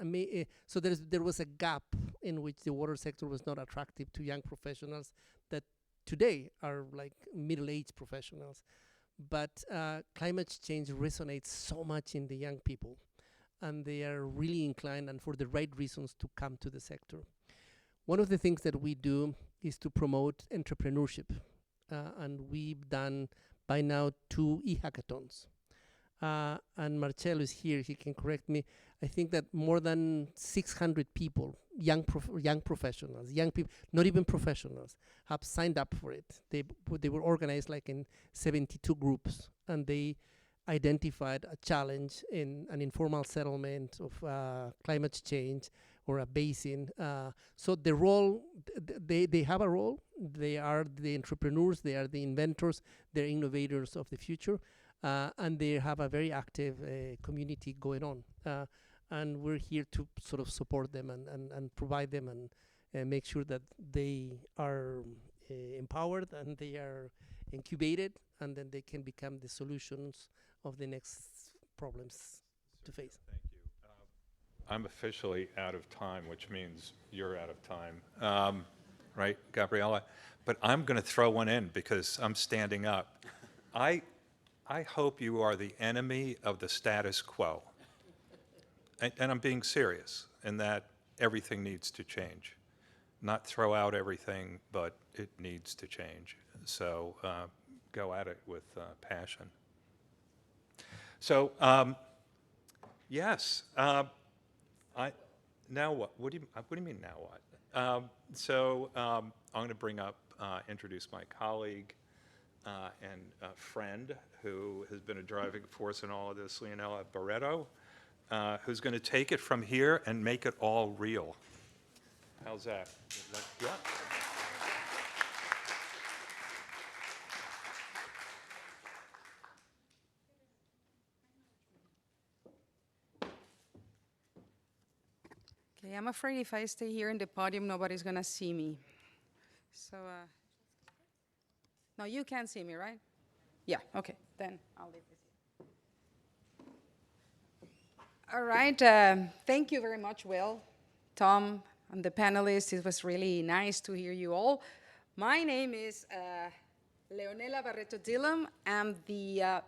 so there was a gap in which the water sector was not attractive to young professionals that today are like middle-aged professionals. But climate change resonates so much in the young people, and they are really inclined, and for the right reasons, to come to the sector. One of the things that we do is to promote entrepreneurship, and we've done by now 2 e-hackathons. And Marcello is here, he can correct me. I think that more than 600 people, young professionals, young people, not even professionals, have signed up for it. They were organized like in 72 groups, and they identified a challenge in an informal settlement of climate change or a basin. So the role, they have a role. They are the entrepreneurs, they are the inventors, they're innovators of the future, and they have a very active community going on. And we're here to sort of support them and provide them and make sure that they are empowered and they are incubated, and then they can become the solutions of the next problems to face. Thank you. I'm officially out of time, which means you're out of time, right, Gabriella? But I'm going to throw one in because I'm standing up. I hope you are the enemy of the status quo. And I'm being serious in that everything needs to change. Not throw out everything, but it needs to change. So go at it with passion. So yes, now what? What do you mean now what? I'm going to introduce my colleague and friend who has been a driving force in all of this, Leonela Barreto, who's going to take it from here and make it all real. How's that? Yeah. Okay, I'm afraid if I stay here in the podium, nobody's gonna see me. So, no, you can see me, right? Yeah, okay, then I'll leave this here. All right, thank you very much, Will, Tom, and the panelists. It was really nice to hear you all. My name is Leonela Barreto Dillon. I'm the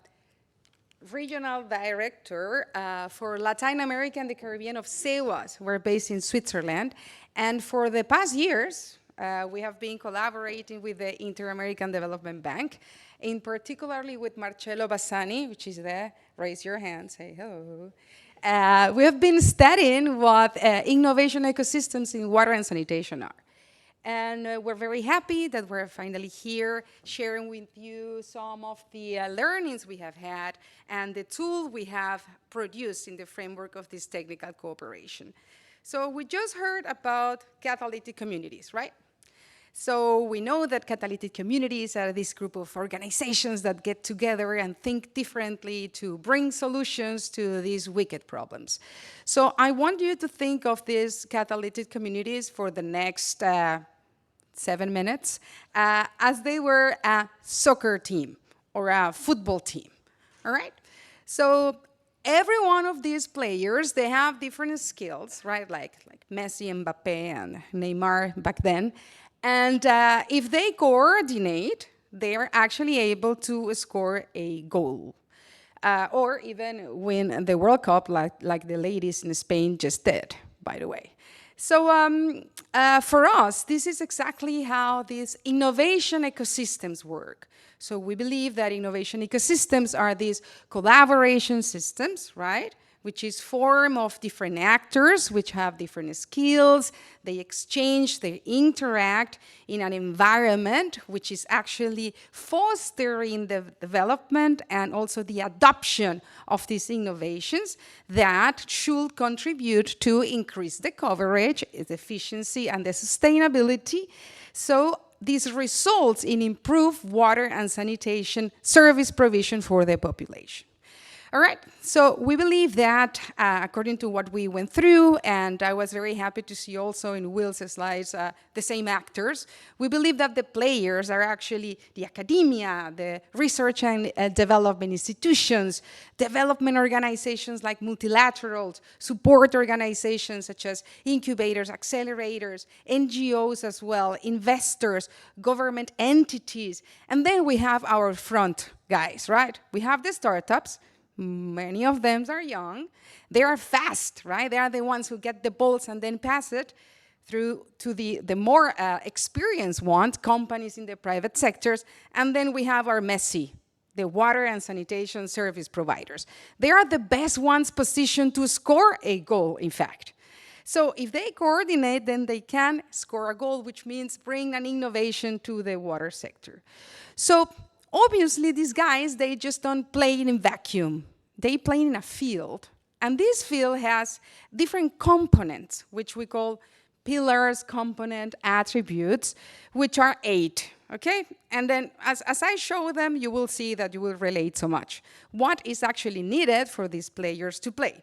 Regional Director for Latin America and the Caribbean of SEWAS. We're based in Switzerland. And for the past years, we have been collaborating with the Inter-American Development Bank, in particularly with Marcello Bassani, which is there. Raise your hand, say hello. We have been studying what innovation ecosystems in water and sanitation are. And we're very happy that we're finally here sharing with you some of the learnings we have had and the tool we have produced in the framework of this technical cooperation. So we just heard about catalytic communities, right? So we know that catalytic communities are this group of organizations that get together and think differently to bring solutions to these wicked problems. So I want you to think of these catalytic communities for the next 7 minutes as they were a soccer team or a football team, all right? So every one of these players, they have different skills, right? Like Messi, Mbappe, and Neymar back then. And if they coordinate, they are actually able to score a goal. Or even win the World Cup like the ladies in Spain just did, by the way. So for us, this is exactly how these innovation ecosystems work. So we believe that innovation ecosystems are these collaboration systems, right? Which is formed of different actors which have different skills. They exchange, they interact in an environment which is actually fostering the development and also the adoption of these innovations that should contribute to increase the coverage, its efficiency, and the sustainability. So this results in improved water and sanitation service provision for the population. All right, so we believe that according to what we went through, and I was very happy to see also in Will's slides the same actors, we believe that the players are actually the academia, the research and development institutions, development organizations like multilaterals, support organizations such as incubators, accelerators, NGOs as well, investors, government entities, and then we have our front guys, right? We have the startups. Many of them are young. They are fast, right? They are the ones who get the balls and then pass it through to the more experienced ones, companies in the private sectors. And then we have our MESI, the water and sanitation service providers. They are the best ones positioned to score a goal, in fact. So if they coordinate, then they can score a goal, which means bring an innovation to the water sector. So obviously, these guys, they just don't play in a vacuum. They play in a field. And this field has different components, which we call pillars, component, attributes, which are 8, okay? And then as I show them, you will see that you will relate so much. What is actually needed for these players to play?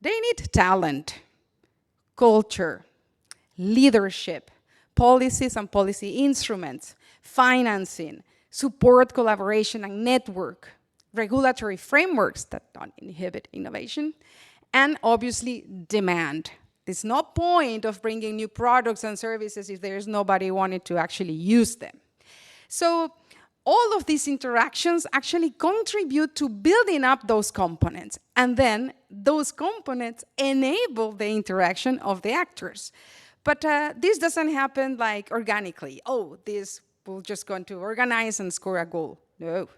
They need talent, culture, leadership, policies and policy instruments, financing, support, collaboration, and network, regulatory frameworks that don't inhibit innovation, and obviously demand. There's no point of bringing new products and services if there's nobody wanting to actually use them. So all of these interactions actually contribute to building up those components, and then those components enable the interaction of the actors. But this doesn't happen like organically. Oh, this will just going to organize and score a goal. No.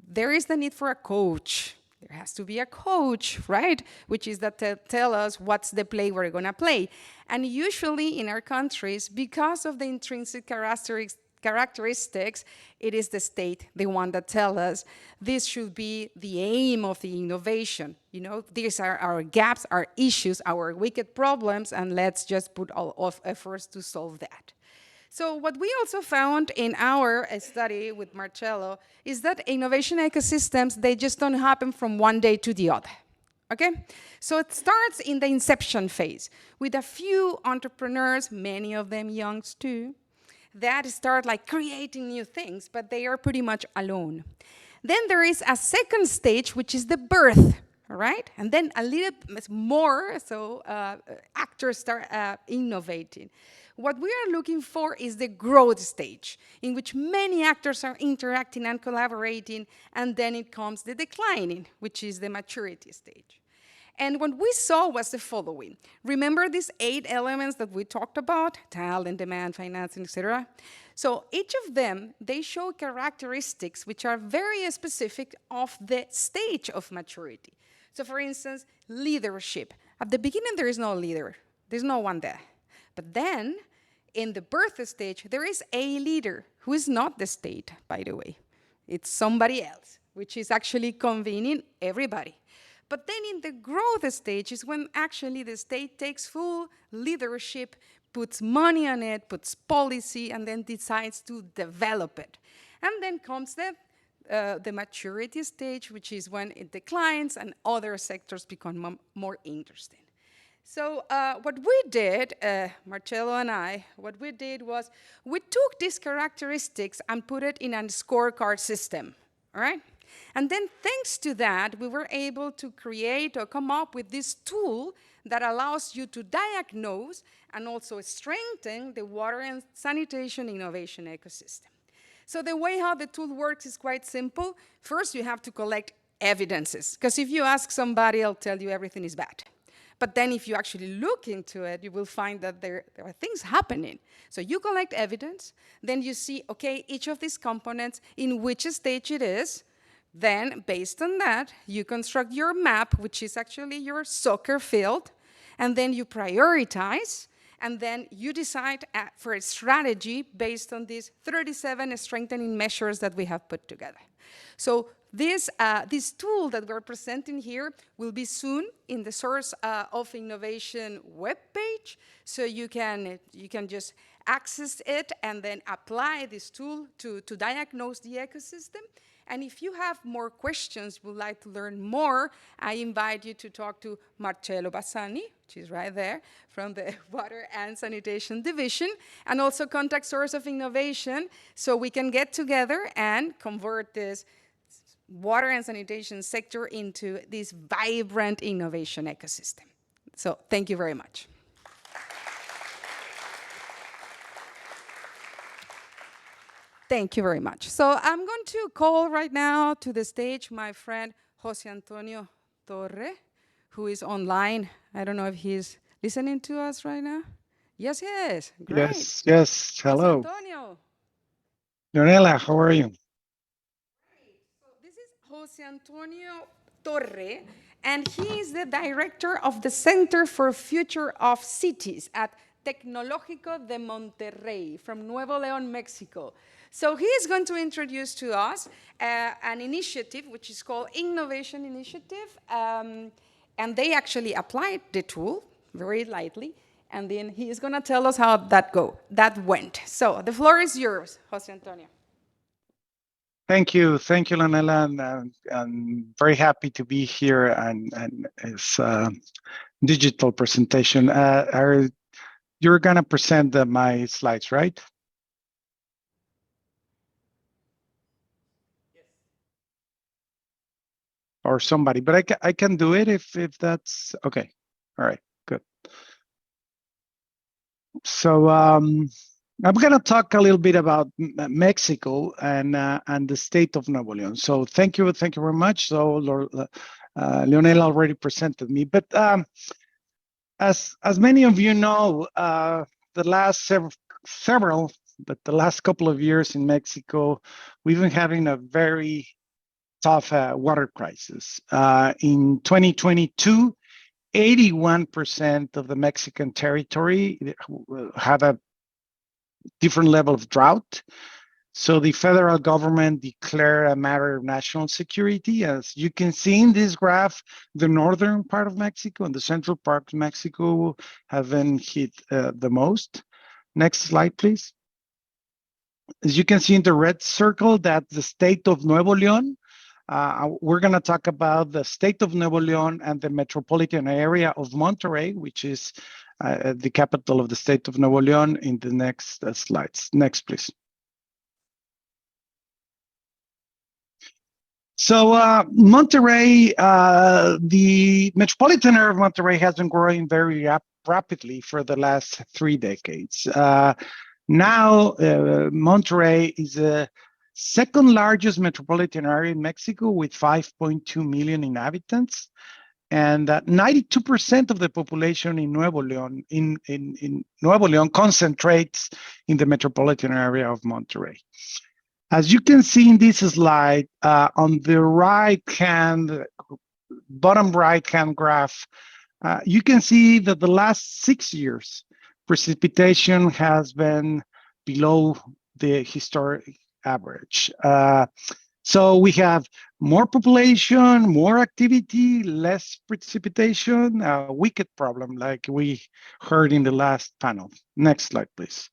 There is the need for a coach. There has to be a coach, right? Which is that tell us what's the play we're going to play. And usually in our countries, because of the intrinsic characteristics, it is the state, the one that tell us this should be the aim of the innovation. You know, these are our gaps, our issues, our wicked problems, and let's just put all of efforts to solve that. So what we also found in our study with Marcello is that innovation ecosystems, they just don't happen from one day to the other, okay? So it starts in the inception phase with a few entrepreneurs, many of them youngs too, that start like creating new things, but they are pretty much alone. Then there is a second stage, which is the birth, all right? And then a little more, so actors start innovating. What we are looking for is the growth stage, in which many actors are interacting and collaborating, and then it comes the declining, which is the maturity stage. And what we saw was the following. Remember these 8 elements that we talked about? Talent, demand, financing, etc. So each of them, they show characteristics which are very specific of the stage of maturity. So for instance, leadership. At the beginning, there is no leader. There's no one there. But then, in the birth stage, there is a leader who is not the state, by the way. It's somebody else, which is actually convening everybody. But then in the growth stage is when actually the state takes full leadership, puts money on it, puts policy, and then decides to develop it. And then comes the maturity stage, which is when it declines and other sectors become more interesting. So what we did, Marcello and I, what we did was we took these characteristics and put it in a scorecard system, all right? And then thanks to that, we were able to create or come up with this tool that allows you to diagnose and also strengthen the water and sanitation innovation ecosystem. So the way how the tool works is quite simple. First, you have to collect evidences, because if you ask somebody, they'll tell you everything is bad. But then if you actually look into it, you will find that there are things happening. So you collect evidence, then you see, okay, each of these components, in which stage it is. Then, based on that, you construct your map, which is actually your soccer field, and then you prioritize, and then you decide for a strategy based on these 37 strengthening measures that we have put together. So this tool that we're presenting here will be soon in the Source of Innovation webpage, so you can just access it and then apply this tool to diagnose the ecosystem. And if you have more questions, would like to learn more, I invite you to talk to Marcello Bassani, which is right there, from the Water and Sanitation Division, and also contact Source of Innovation, so we can get together and convert this water and sanitation sector into this vibrant innovation ecosystem. So thank you very much. Thank you very much. So I'm going to call right now to the stage my friend Jose Antonio Torre, who is online. I don't know if he's listening to us right now. Yes, yes. Great. Yes, yes. Hello. Jose Antonio. Leonela, how are you? So this is Jose Antonio Torre, and he is the director of the Center for Future of Cities at Tecnológico de Monterrey from Nuevo León, Mexico. So he is going to introduce to us an initiative which is called Innovation Initiative, and they actually applied the tool very lightly, and then he is going to tell us how that went. So the floor is yours, Jose Antonio. Thank you, Leonela, and I'm very happy to be here and it's a digital presentation. You're gonna present my slides, right? Or somebody, but I can do it if that's okay. All right, good. So I'm going to talk a little bit about Mexico and the state of Nuevo León. So thank you very much. So Leonel already presented me, but as many of you know, the last the last couple of years in Mexico, we've been having a very tough water crisis. In 2022, 81% of the Mexican territory had a different level of drought. So the federal government declared a matter of national security. As you can see in this graph, the northern part of Mexico and the central part of Mexico have been hit the most. Next slide, please. As you can see in the red circle, that's the state of Nuevo León. We're going to talk about the state of Nuevo León and the metropolitan area of Monterrey, which is the capital of the state of Nuevo León, in the next slides. Next, please. So Monterrey, the metropolitan area of Monterrey has been growing very rapidly for the last 3 decades. Now, Monterrey is the second largest metropolitan area in Mexico with 5.2 million inhabitants, and 92% of the population in Nuevo León in Nuevo León concentrates in the metropolitan area of Monterrey. As you can see in this slide, on the bottom right-hand graph, you can see that the last 6 years, precipitation has been below the historic average. So we have more population, more activity, less precipitation, a wicked problem like we heard in the last panel. Next slide, please.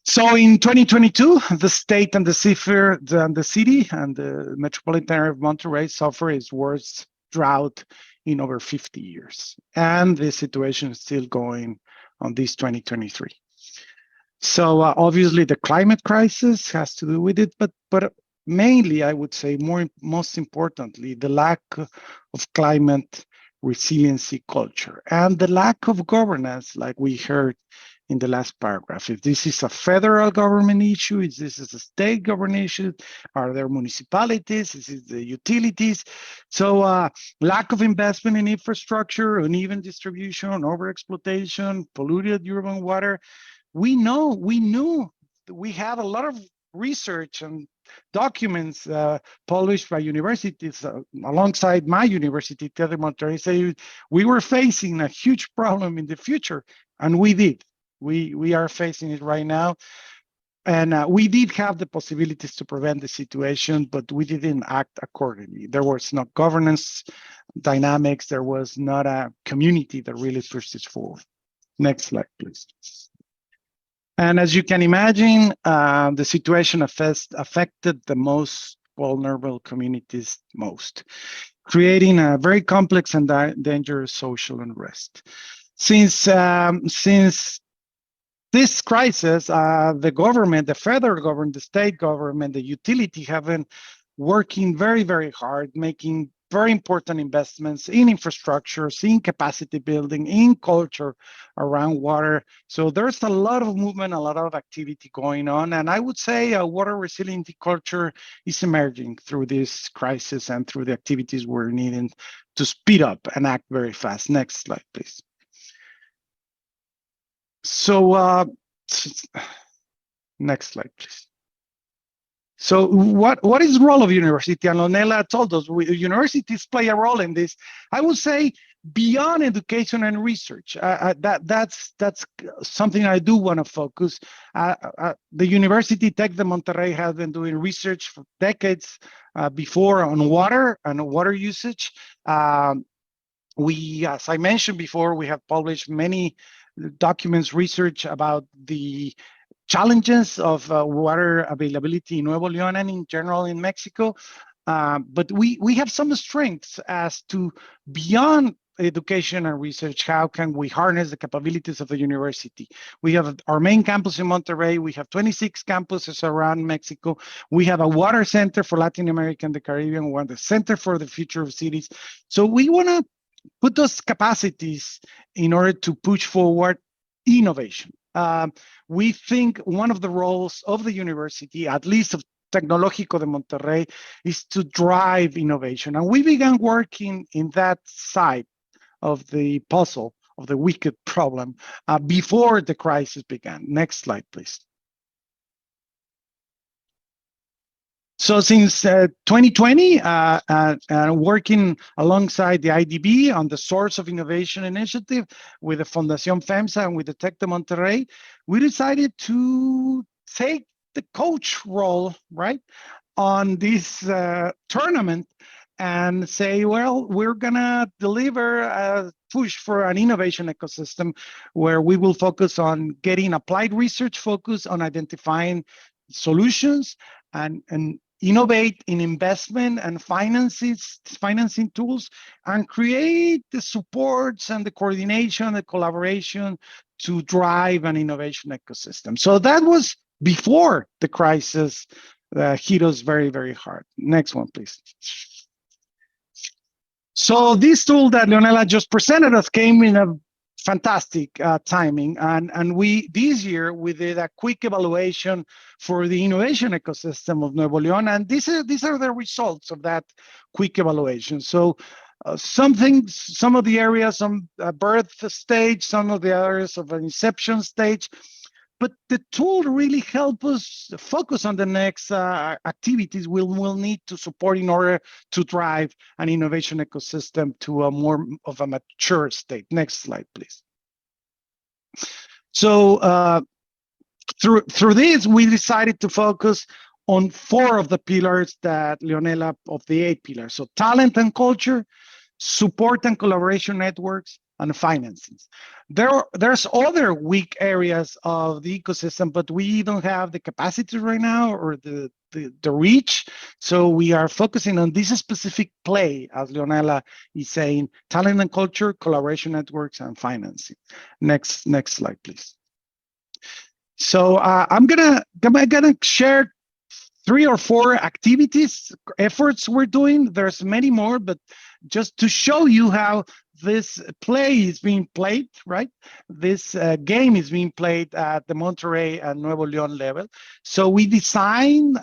So in 2022, the state and the city and the metropolitan area of Monterrey suffer its worst drought in over 50 years. And the situation is still going on this 2023. So obviously the climate crisis has to do with it, but mainly I would say most importantly, the lack of climate resiliency culture and the lack of governance, like we heard in the last paragraph. If this is a federal government issue, is this is a state government issue? Are there municipalities? Is it the utilities? So lack of investment in infrastructure, uneven distribution, overexploitation, polluted urban water. We have a lot of research and documents published by universities alongside my university, TED de Monterrey, say we were facing a huge problem in the future, and we did. We are facing it right now, and we did have the possibilities to prevent the situation, but we didn't act accordingly. There was no governance dynamics. There was not a community that really pushed this forward. Next slide, please. And as you can imagine, the situation affected the most vulnerable communities most, creating a very complex and dangerous social unrest. Since this crisis, the government, the federal government, the state government, the utility have been working very, very hard, making very important investments in infrastructures, in capacity building, in culture around water. So there's a lot of movement, a lot of activity going on. And I would say a water resilient culture is emerging through this crisis and through the activities we're needing to speed up and act very fast. Next slide, please. So next slide, please. So what is the role of university? And Leonela told us universities play a role in this. I would say beyond education and research. That's something I do want to focus. The University Tech de Monterrey has been doing research for decades before on water and water usage. We, as I mentioned before, we have published many documents, research about the challenges of water availability in Nuevo León and in general in Mexico. But we have some strengths as to beyond education and research, how can we harness the capabilities of the university? We have our main campus in Monterrey. We have 26 campuses around Mexico. We have a water center for Latin America and the Caribbean. We have the Center for the Future of Cities. So we want to put those capacities in order to push forward innovation. We think one of the roles of the university, at least of Tecnológico de Monterrey, is to drive innovation. And we began working in that side of the puzzle, of the wicked problem, before the crisis began. Next slide, please. So since 2020, working alongside the IDB on the Source of Innovation Initiative with the Fundación FEMSA and with the Tec de Monterrey, we decided to take the coach role, right, on this tournament and say, well, we're gonna deliver a push for an innovation ecosystem where we will focus on getting applied research focus on identifying solutions and innovate in investment and financing tools, and create the supports and the coordination, the collaboration to drive an innovation ecosystem. So that was before the crisis hit us very, very hard. Next one, please. So this tool that Leonela just presented us came in a fantastic timing, and we this year we did a quick evaluation for the innovation ecosystem of Nuevo León, and these are the results of that quick evaluation. So some of the areas on birth stage, some of the areas of an inception stage, but the tool really helped us focus on the next activities we'll need to support in order to drive an innovation ecosystem to a more of a mature state. Next slide, please. So through this, we decided to focus on 4 of the pillars that Leonela, of the 8 pillars. So talent and culture, support and collaboration networks, and financings. There's other weak areas of the ecosystem, but we don't have the capacity right now or the reach. So we are focusing on this specific play, as Leonela is saying, talent and culture, collaboration networks, and financing. Next slide, please. So I'm gonna share 3 or 4 activities, efforts we're doing. There's many more, but just to show you how this play is being played, right? This game is being played at the Monterrey and Nuevo León level. So we designed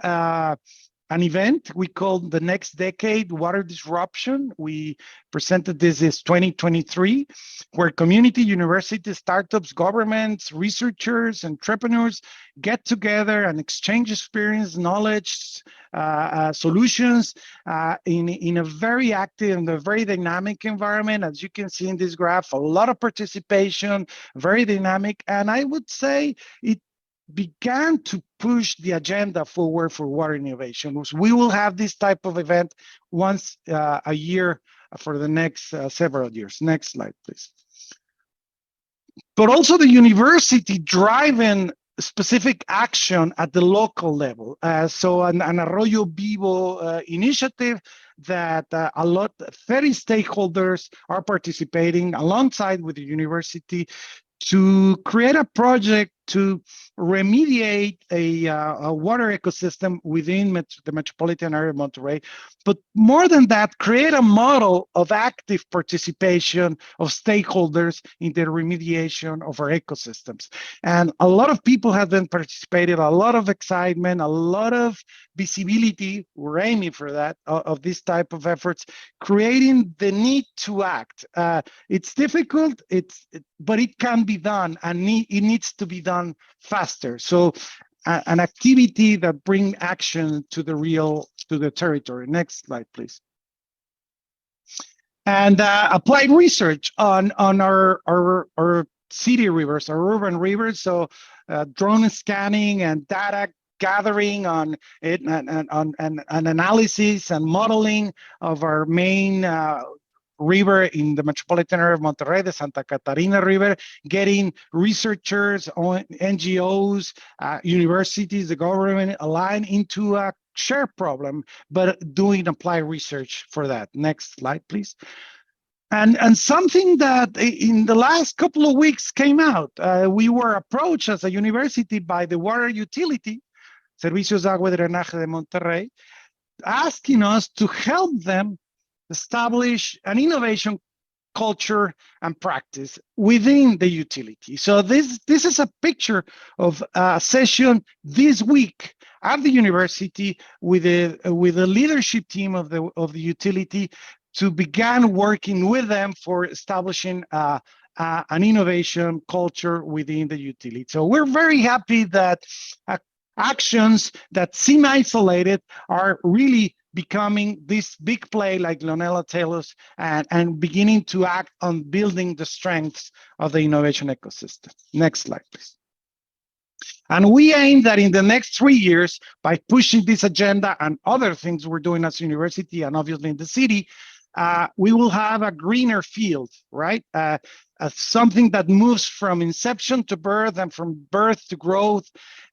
an event we called the Next Decade Water Disruption. We presented this as 2023, where community, universities, startups, governments, researchers, entrepreneurs get together and exchange experience, knowledge, solutions in a very active and a very dynamic environment. As you can see in this graph, a lot of participation, very dynamic. And I would say it began to push the agenda forward for water innovation. We will have this type of event once a year for the next several years. Next slide, please. But also the university driving specific action at the local level. So an Arroyo Vivo initiative that 30 stakeholders are participating alongside with the university to create a project to remediate a water ecosystem within the metropolitan area of Monterrey. But more than that, create a model of active participation of stakeholders in the remediation of our ecosystems. And a lot of people have been participating, a lot of excitement, a lot of visibility, we're aiming for that, of this type of efforts, creating the need to act. It's difficult, but it can be done, and it needs to be done faster. So an activity that bring action to the territory. Next slide, please. and applied research on our city rivers, our urban rivers. So drone scanning and data gathering on it, and analysis and modeling of our main river in the metropolitan area of Monterrey, the Santa Catarina River, getting researchers, NGOs, universities, the government aligned into a shared problem, but doing applied research for that. Next slide, please. And something that in the last couple of weeks came out, we were approached as a university by the water utility, Servicios de Agua y Drenaje de Monterrey, asking us to help them establish an innovation culture and practice within the utility. So this is a picture of a session this week at the university with a leadership team of the utility to begin working with them for establishing an innovation culture within the utility. So we're very happy that actions that seem isolated are really becoming this big play, like Leonela tells us, and beginning to act on building the strengths of the innovation ecosystem. Next slide, please. And we aim that in the next 3 years, by pushing this agenda and other things we're doing as a university and obviously in the city, we will have a greener field, right? Something that moves from inception to birth and from birth to growth.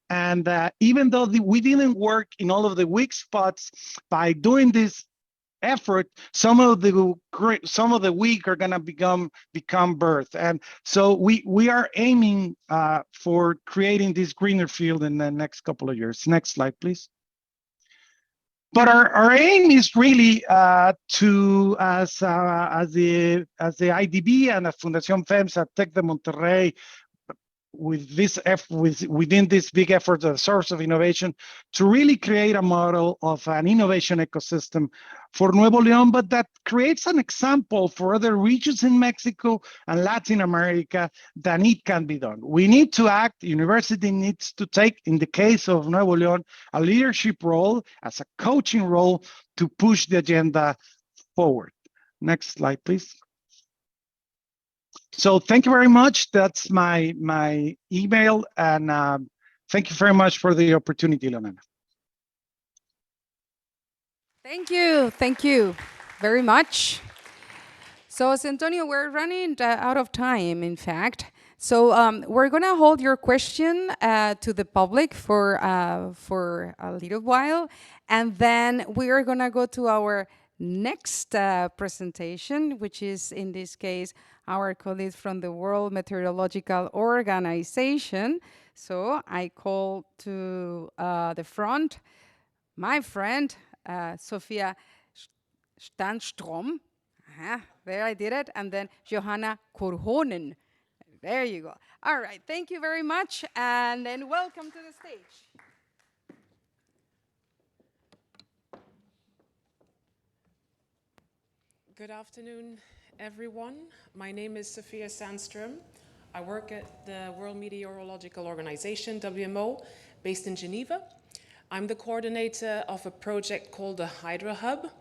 And even though we didn't work in all of the weak spots, by doing this effort, some of the weak are going to become birth. And so we are aiming for creating this greener field in the next couple of years. Next slide, please. But our aim is really to, as the IDB and the Fundación FEMSA, Tec de Monterrey, with this within this big effort, a source of innovation, to really create a model of an innovation ecosystem for Nuevo León, but that creates an example for other regions in Mexico and Latin America that it can be done. We need to act. The university needs to take, in the case of Nuevo León, a leadership role, as a coaching role, to push the agenda forward. Next slide, please. So thank you very much. That's my email, and thank you very much for the opportunity, Leonela. Thank you very much. So, Antonio, we're running out of time, in fact. So we're gonna hold your question to the public for a little while, and then we are gonna go to our next presentation, which is in this case our colleagues from the World Meteorological Organization. So I call to the front my friend Sofia Stanstrom. There, I did it. And then Johanna Korhonen. There you go. All right, thank you very much, and then welcome to the stage. Good afternoon, everyone. My name is Sofia Sandström. I work at the World Meteorological Organization, WMO, based in Geneva. I'm the coordinator of a project called the Hydro Hub.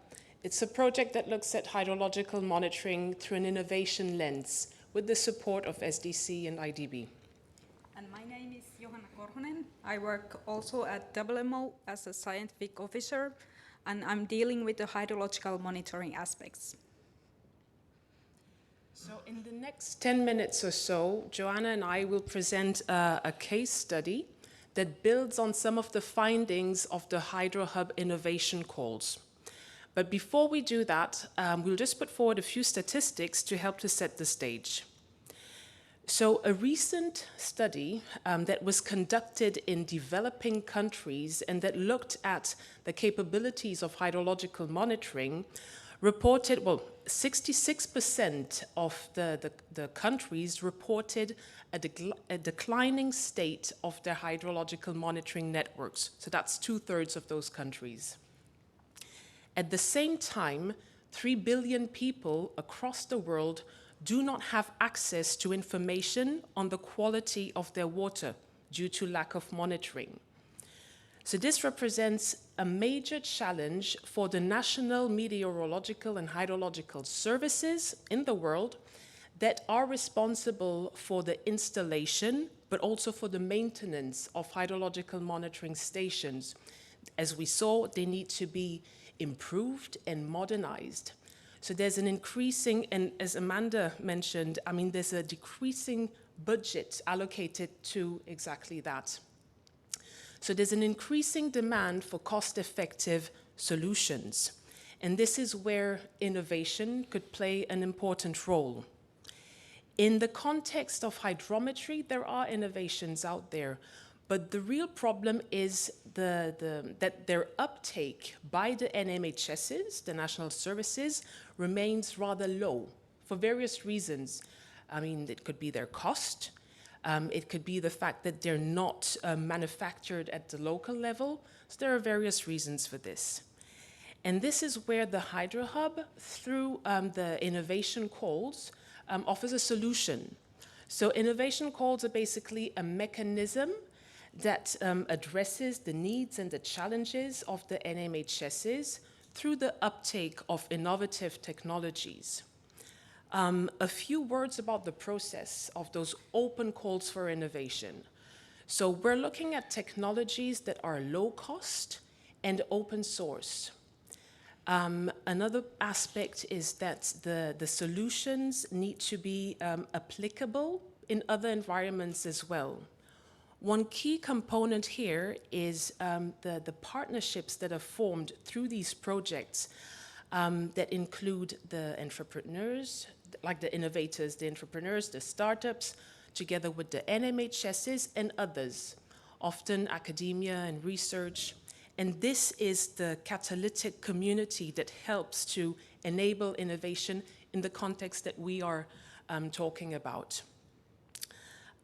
It's a project that looks at hydrological monitoring through an innovation lens with the support of SDC and IDB. And my name is Johanna Korhonen. I work also at WMO as a scientific officer, and I'm dealing with the hydrological monitoring aspects. So in the next 10 minutes or so, Joanna and I will present a case study that builds on some of the findings of the Hydro Hub innovation calls. But before we do that, we'll just put forward a few statistics to help to set the stage. So a recent study that was conducted in developing countries and that looked at the capabilities of hydrological monitoring reported, 66% of the countries reported a declining state of their hydrological monitoring networks. So that's 2/3 of those countries. At the same time, 3 billion people across the world do not have access to information on the quality of their water due to lack of monitoring. So this represents a major challenge for the national meteorological and hydrological services in the world that are responsible for the installation, but also for the maintenance of hydrological monitoring stations. As we saw, they need to be improved and modernized. So there's an increasing, and as Amanda mentioned, I mean, there's a decreasing budget allocated to exactly that. So there's an increasing demand for cost-effective solutions. And this is where innovation could play an important role. In the context of hydrometry, there are innovations out there, but the real problem is that their uptake by the NMHSs, the national services, remains rather low for various reasons. I mean, it could be their cost. It could be the fact that they're not manufactured at the local level. So there are various reasons for this. And this is where the Hydro Hub, through the innovation calls, offers a solution. So innovation calls are basically a mechanism that addresses the needs and the challenges of the NMHSs through the uptake of innovative technologies. A few words about the process of those open calls for innovation. So we're looking at technologies that are low cost and open source. Another aspect is that the solutions need to be applicable in other environments as well. One key component here is the partnerships that are formed through these projects that include the entrepreneurs, like the innovators, the entrepreneurs, the startups, together with the NMHSs and others, often academia and research. And this is the catalytic community that helps to enable innovation in the context that we are talking about.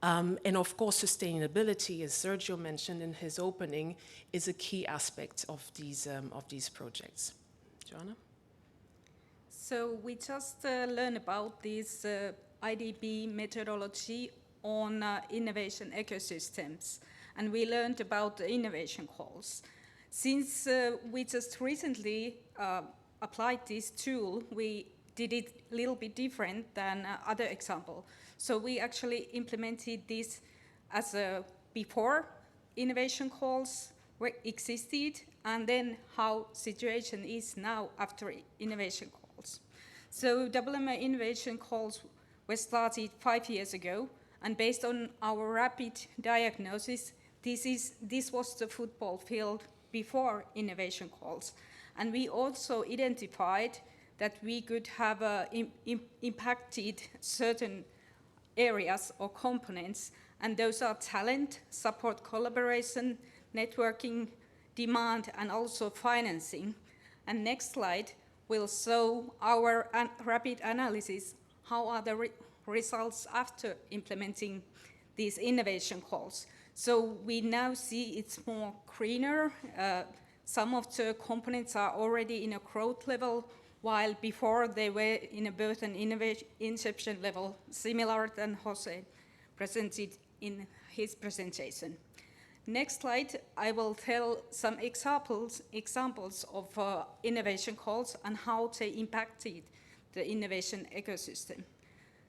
And of course, sustainability, as Sergio mentioned in his opening, is a key aspect of these projects. Joanna? So we just learned about this IDB methodology on innovation ecosystems, and we learned about the innovation calls. Since we just recently applied this tool, we did it a little bit different than other example. So we actually implemented this as a before innovation calls existed, and then how situation is now after innovation calls. So WMO innovation calls were started 5 years ago, and based on our rapid diagnosis, this was the football field before innovation calls. And we also identified that we could have impacted certain areas or components, and those are talent, support collaboration, networking, demand, and also financing. And next slide will show our rapid analysis, how are the results after implementing these innovation calls. So we now see it's more greener. Some of the components are already in a growth level, while before they were in a birth and inception level, similar than Jose presented in his presentation. Next slide, I will tell some examples of innovation calls and how they impacted the innovation ecosystem.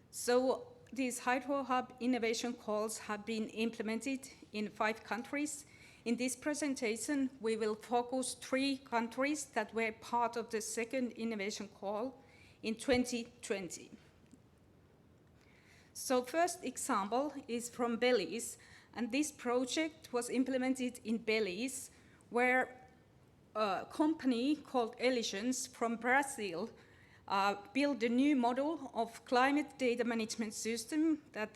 So these Hydro Hub innovation calls have been implemented in 5 countries. In this presentation, we will focus 3 countries that were part of the second innovation call in 2020. So first example is from Belize, and this project was implemented in Belize, where a company called Eligens from Brazil built a new model of climate data management system that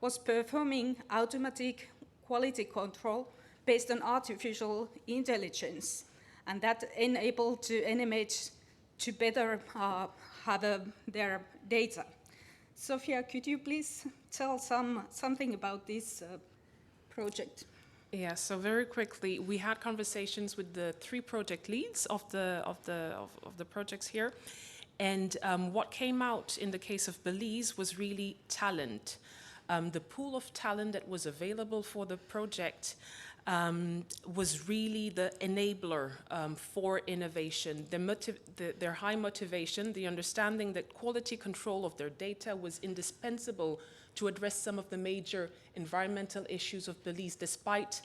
was performing automatic quality control based on artificial intelligence, and that enabled to NMH to better have their data. Sophia, could you please tell something about this project? Yeah, so very quickly, we had conversations with the 3 project leads of the projects here, and what came out in the case of Belize was really talent. The pool of talent that was available for the project was really the enabler for innovation. Their high motivation, the understanding that quality control of their data was indispensable to address some of the major environmental issues of Belize, despite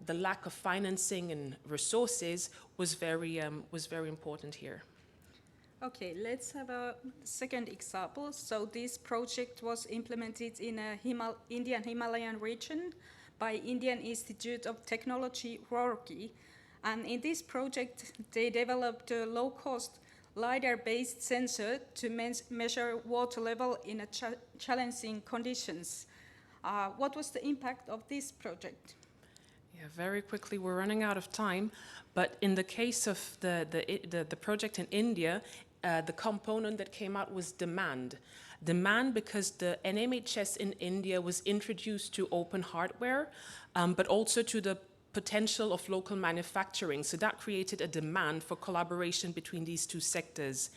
the lack of financing and resources, was very important here. Okay, let's have a second example. So this project was implemented in a Indian Himalayan region by Indian Institute of Technology, Roorkee. And in this project, they developed a low-cost LiDAR-based sensor to measure water level in challenging conditions. What was the impact of this project? Yeah, very quickly, we're running out of time. But in the case of the project in India, the component that came out was demand. Demand because the NMHS in India was introduced to open hardware, but also to the potential of local manufacturing. So that created a demand for collaboration between these two sectors.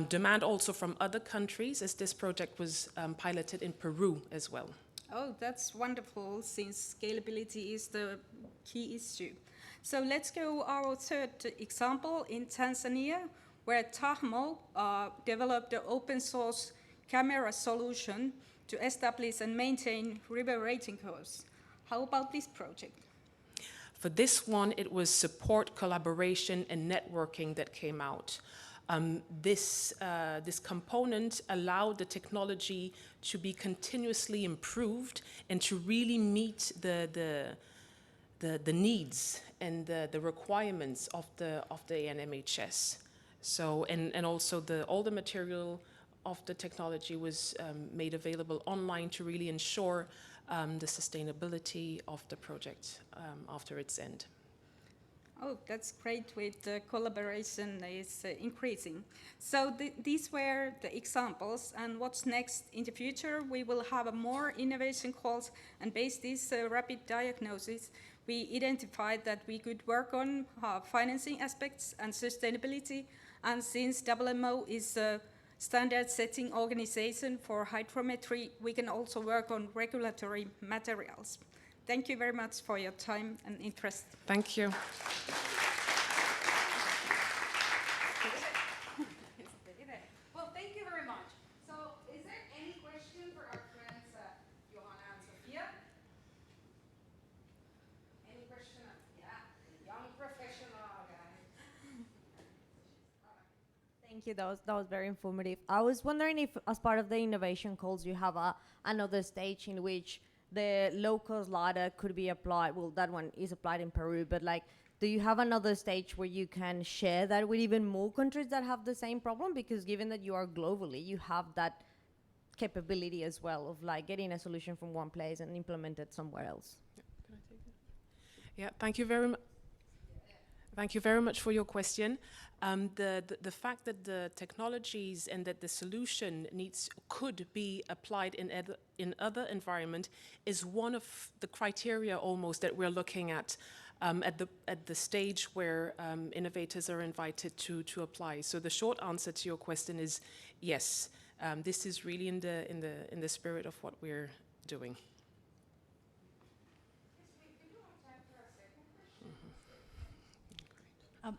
Demand also from other countries, as this project was piloted in Peru as well. Oh, that's wonderful, since scalability is the key issue. So let's go our third example in Tanzania, where Tahmo developed an open source camera solution to establish and maintain river rating curves. How about this project? For this one, it was support, collaboration, and networking that came out. This component allowed the technology to be continuously improved and to really meet the needs and the requirements of the NMHS. So, and also all the material of the technology was made available online to really ensure the sustainability of the project after its end. Oh, that's great, with the collaboration is increasing. So these were the examples, and what's next in the future? We will have more innovation calls, and based this rapid diagnosis, we identified that we could work on financing aspects and sustainability, and since WMO is a standard-setting organization for hydrometry, we can also work on regulatory materials. Thank you very much for your time and interest. Thank you. Well, thank you very much. So, is there any question for our friends, Johanna and Sophia? Any question? Yeah, young professional guy. Thank you. That was very informative. I was wondering if, as part of the innovation calls, you have another stage in which the low-cost LiDAR could be applied. Well, that one is applied in Peru, but like, do you have another stage where you can share that with even more countries that have the same problem? Because given that you are globally, you have that capability as well of like getting a solution from one place and implement it somewhere else. Yeah, can I take it? Yeah, thank you very much. Thank you very much for your question. The fact that the technologies and that the solution could be applied in other environment is one of the criteria almost that we're looking at the stage where innovators are invited to apply. So the short answer to your question is yes. This is really in the spirit of what we're doing.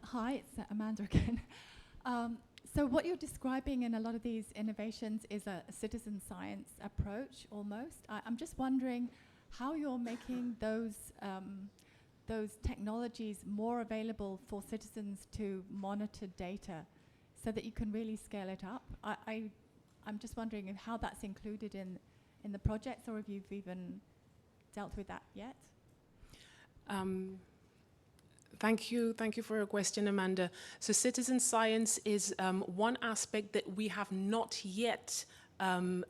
Hi, it's Amanda again. So what you're describing in a lot of these innovations is a citizen science approach almost. I'm just wondering how you're making those technologies more available for citizens to monitor data so that you can really scale it up. I'm just wondering how that's included in the projects, or if you've even dealt with that yet. Thank you for your question, Amanda. So citizen science is one aspect that we have not yet had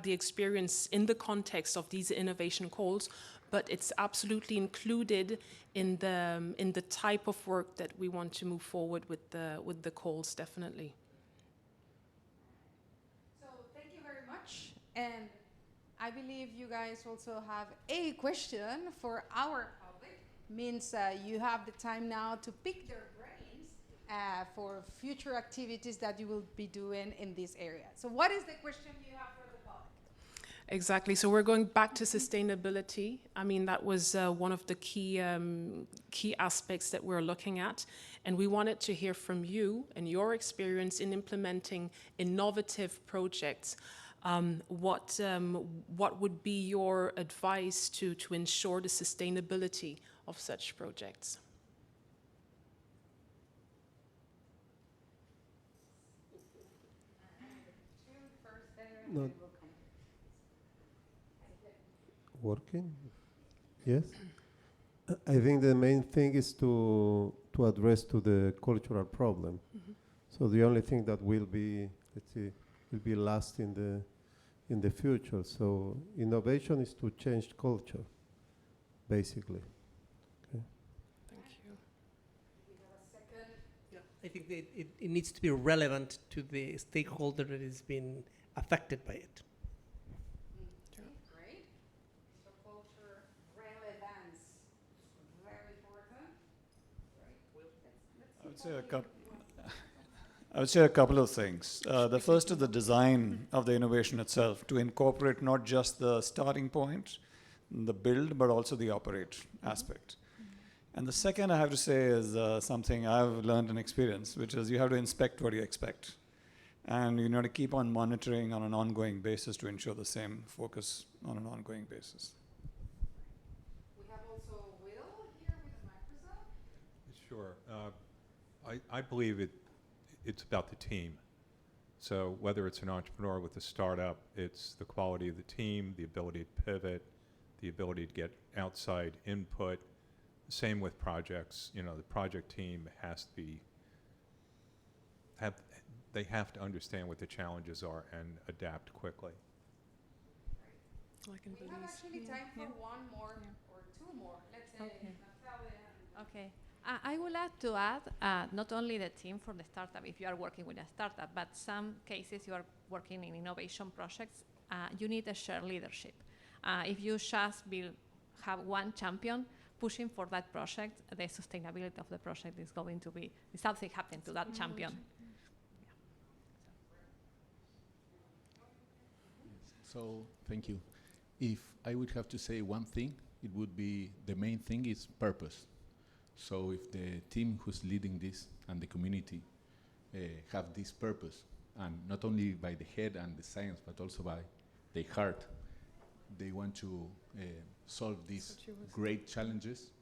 the experience in the context of these innovation calls, but it's absolutely included in the type of work that we want to move forward with the calls, definitely. So thank you very much, and I believe you guys also have a question for our public. Means you have the time now to pick their brains for future activities that you will be doing in this area. So what is the question you have for the public? Exactly. So we're going back to sustainability. I mean, that was one of the key aspects that we're looking at. And we wanted to hear from you and your experience in implementing innovative projects. What would be your advice to ensure the sustainability of such projects? Not working? Yes. I think the main thing is to address to the cultural problem. So the only thing that will be, let's see, will be last in the future. So innovation is to change culture, basically. Okay. Thank you. Yeah, I think that it needs to be relevant to the stakeholder that is being affected by it. Great. So culture relevance, very important. Right. I would say a couple of things. The first is the design of the innovation itself, to incorporate not just the starting point, the build, but also the operate aspect. And the second I have to say is something I've learned in experience, which is you have to inspect what you expect. And you need to keep on monitoring on an ongoing basis to ensure the same focus on an ongoing basis. We have also Will here with the microphone. Sure. I believe it's about the team. So whether it's an entrepreneur with a startup, it's the quality of the team, the ability to pivot, the ability to get outside input. Same with projects. You know, the project team has to be, they have to understand what the challenges are and adapt quickly. I can We have actually time for one more or two more. Let's say Natalia. Okay. I would like to add not only the team for the startup, if you are working with a startup, but some cases you are working in innovation projects, you need a shared leadership. If you just have one champion pushing for that project, the sustainability of the project is going to be something happening to that champion. So, thank you. If I would have to say one thing, it would be the main thing is purpose. So if the team who's leading this and the community have this purpose, and not only by the head and the science, but also by the heart, they want to solve these great challenges,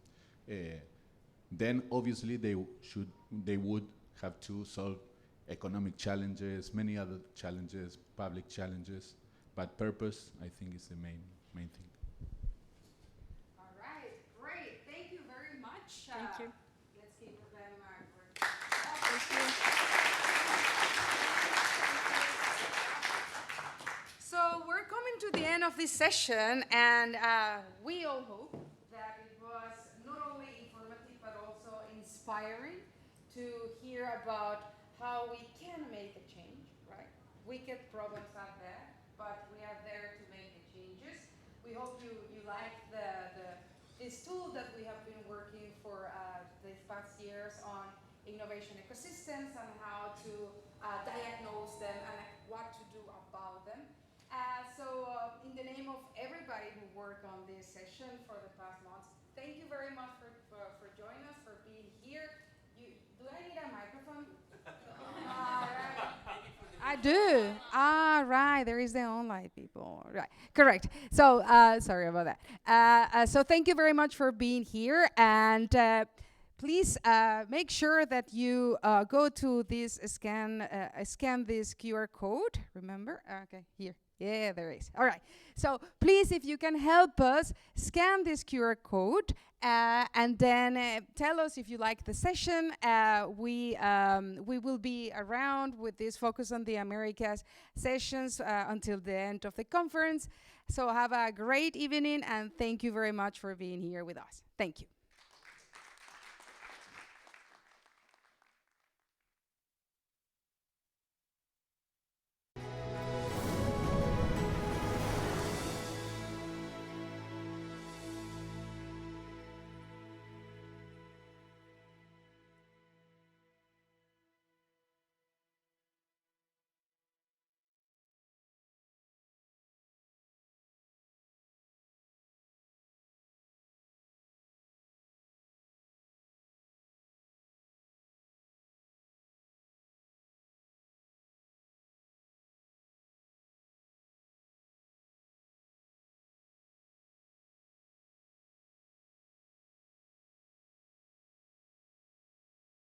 then obviously they would have to solve economic challenges, many other challenges, public challenges, but purpose, I think, is the main thing. All right, great. Thank you very much. Thank you. Let's give them So we're coming to the end of this session, and we all hope that it was not only informative but also inspiring to hear about how we can make a change, right? Wicked problems out there, but we are there to make the changes. We hope you like this tool that we have been working for these past years on innovation ecosystems and how to diagnose them and what to do about them. So in the name of everybody who worked on this session for the past months, thank you very much for joining us, for being here. Do I need a microphone? All right. I do. All right. There is the online people. Right. Correct. So sorry about that. So thank you very much for being here. And please make sure that you go to this scan this QR code. Remember? Okay, here. Yeah, there is. All right. So please, if you can help us, scan this QR code and then tell us if you like the session. We will be around with this Focus on the Americas sessions until the end of the conference. So have a great evening, and thank you very much for being here with us. Thank you.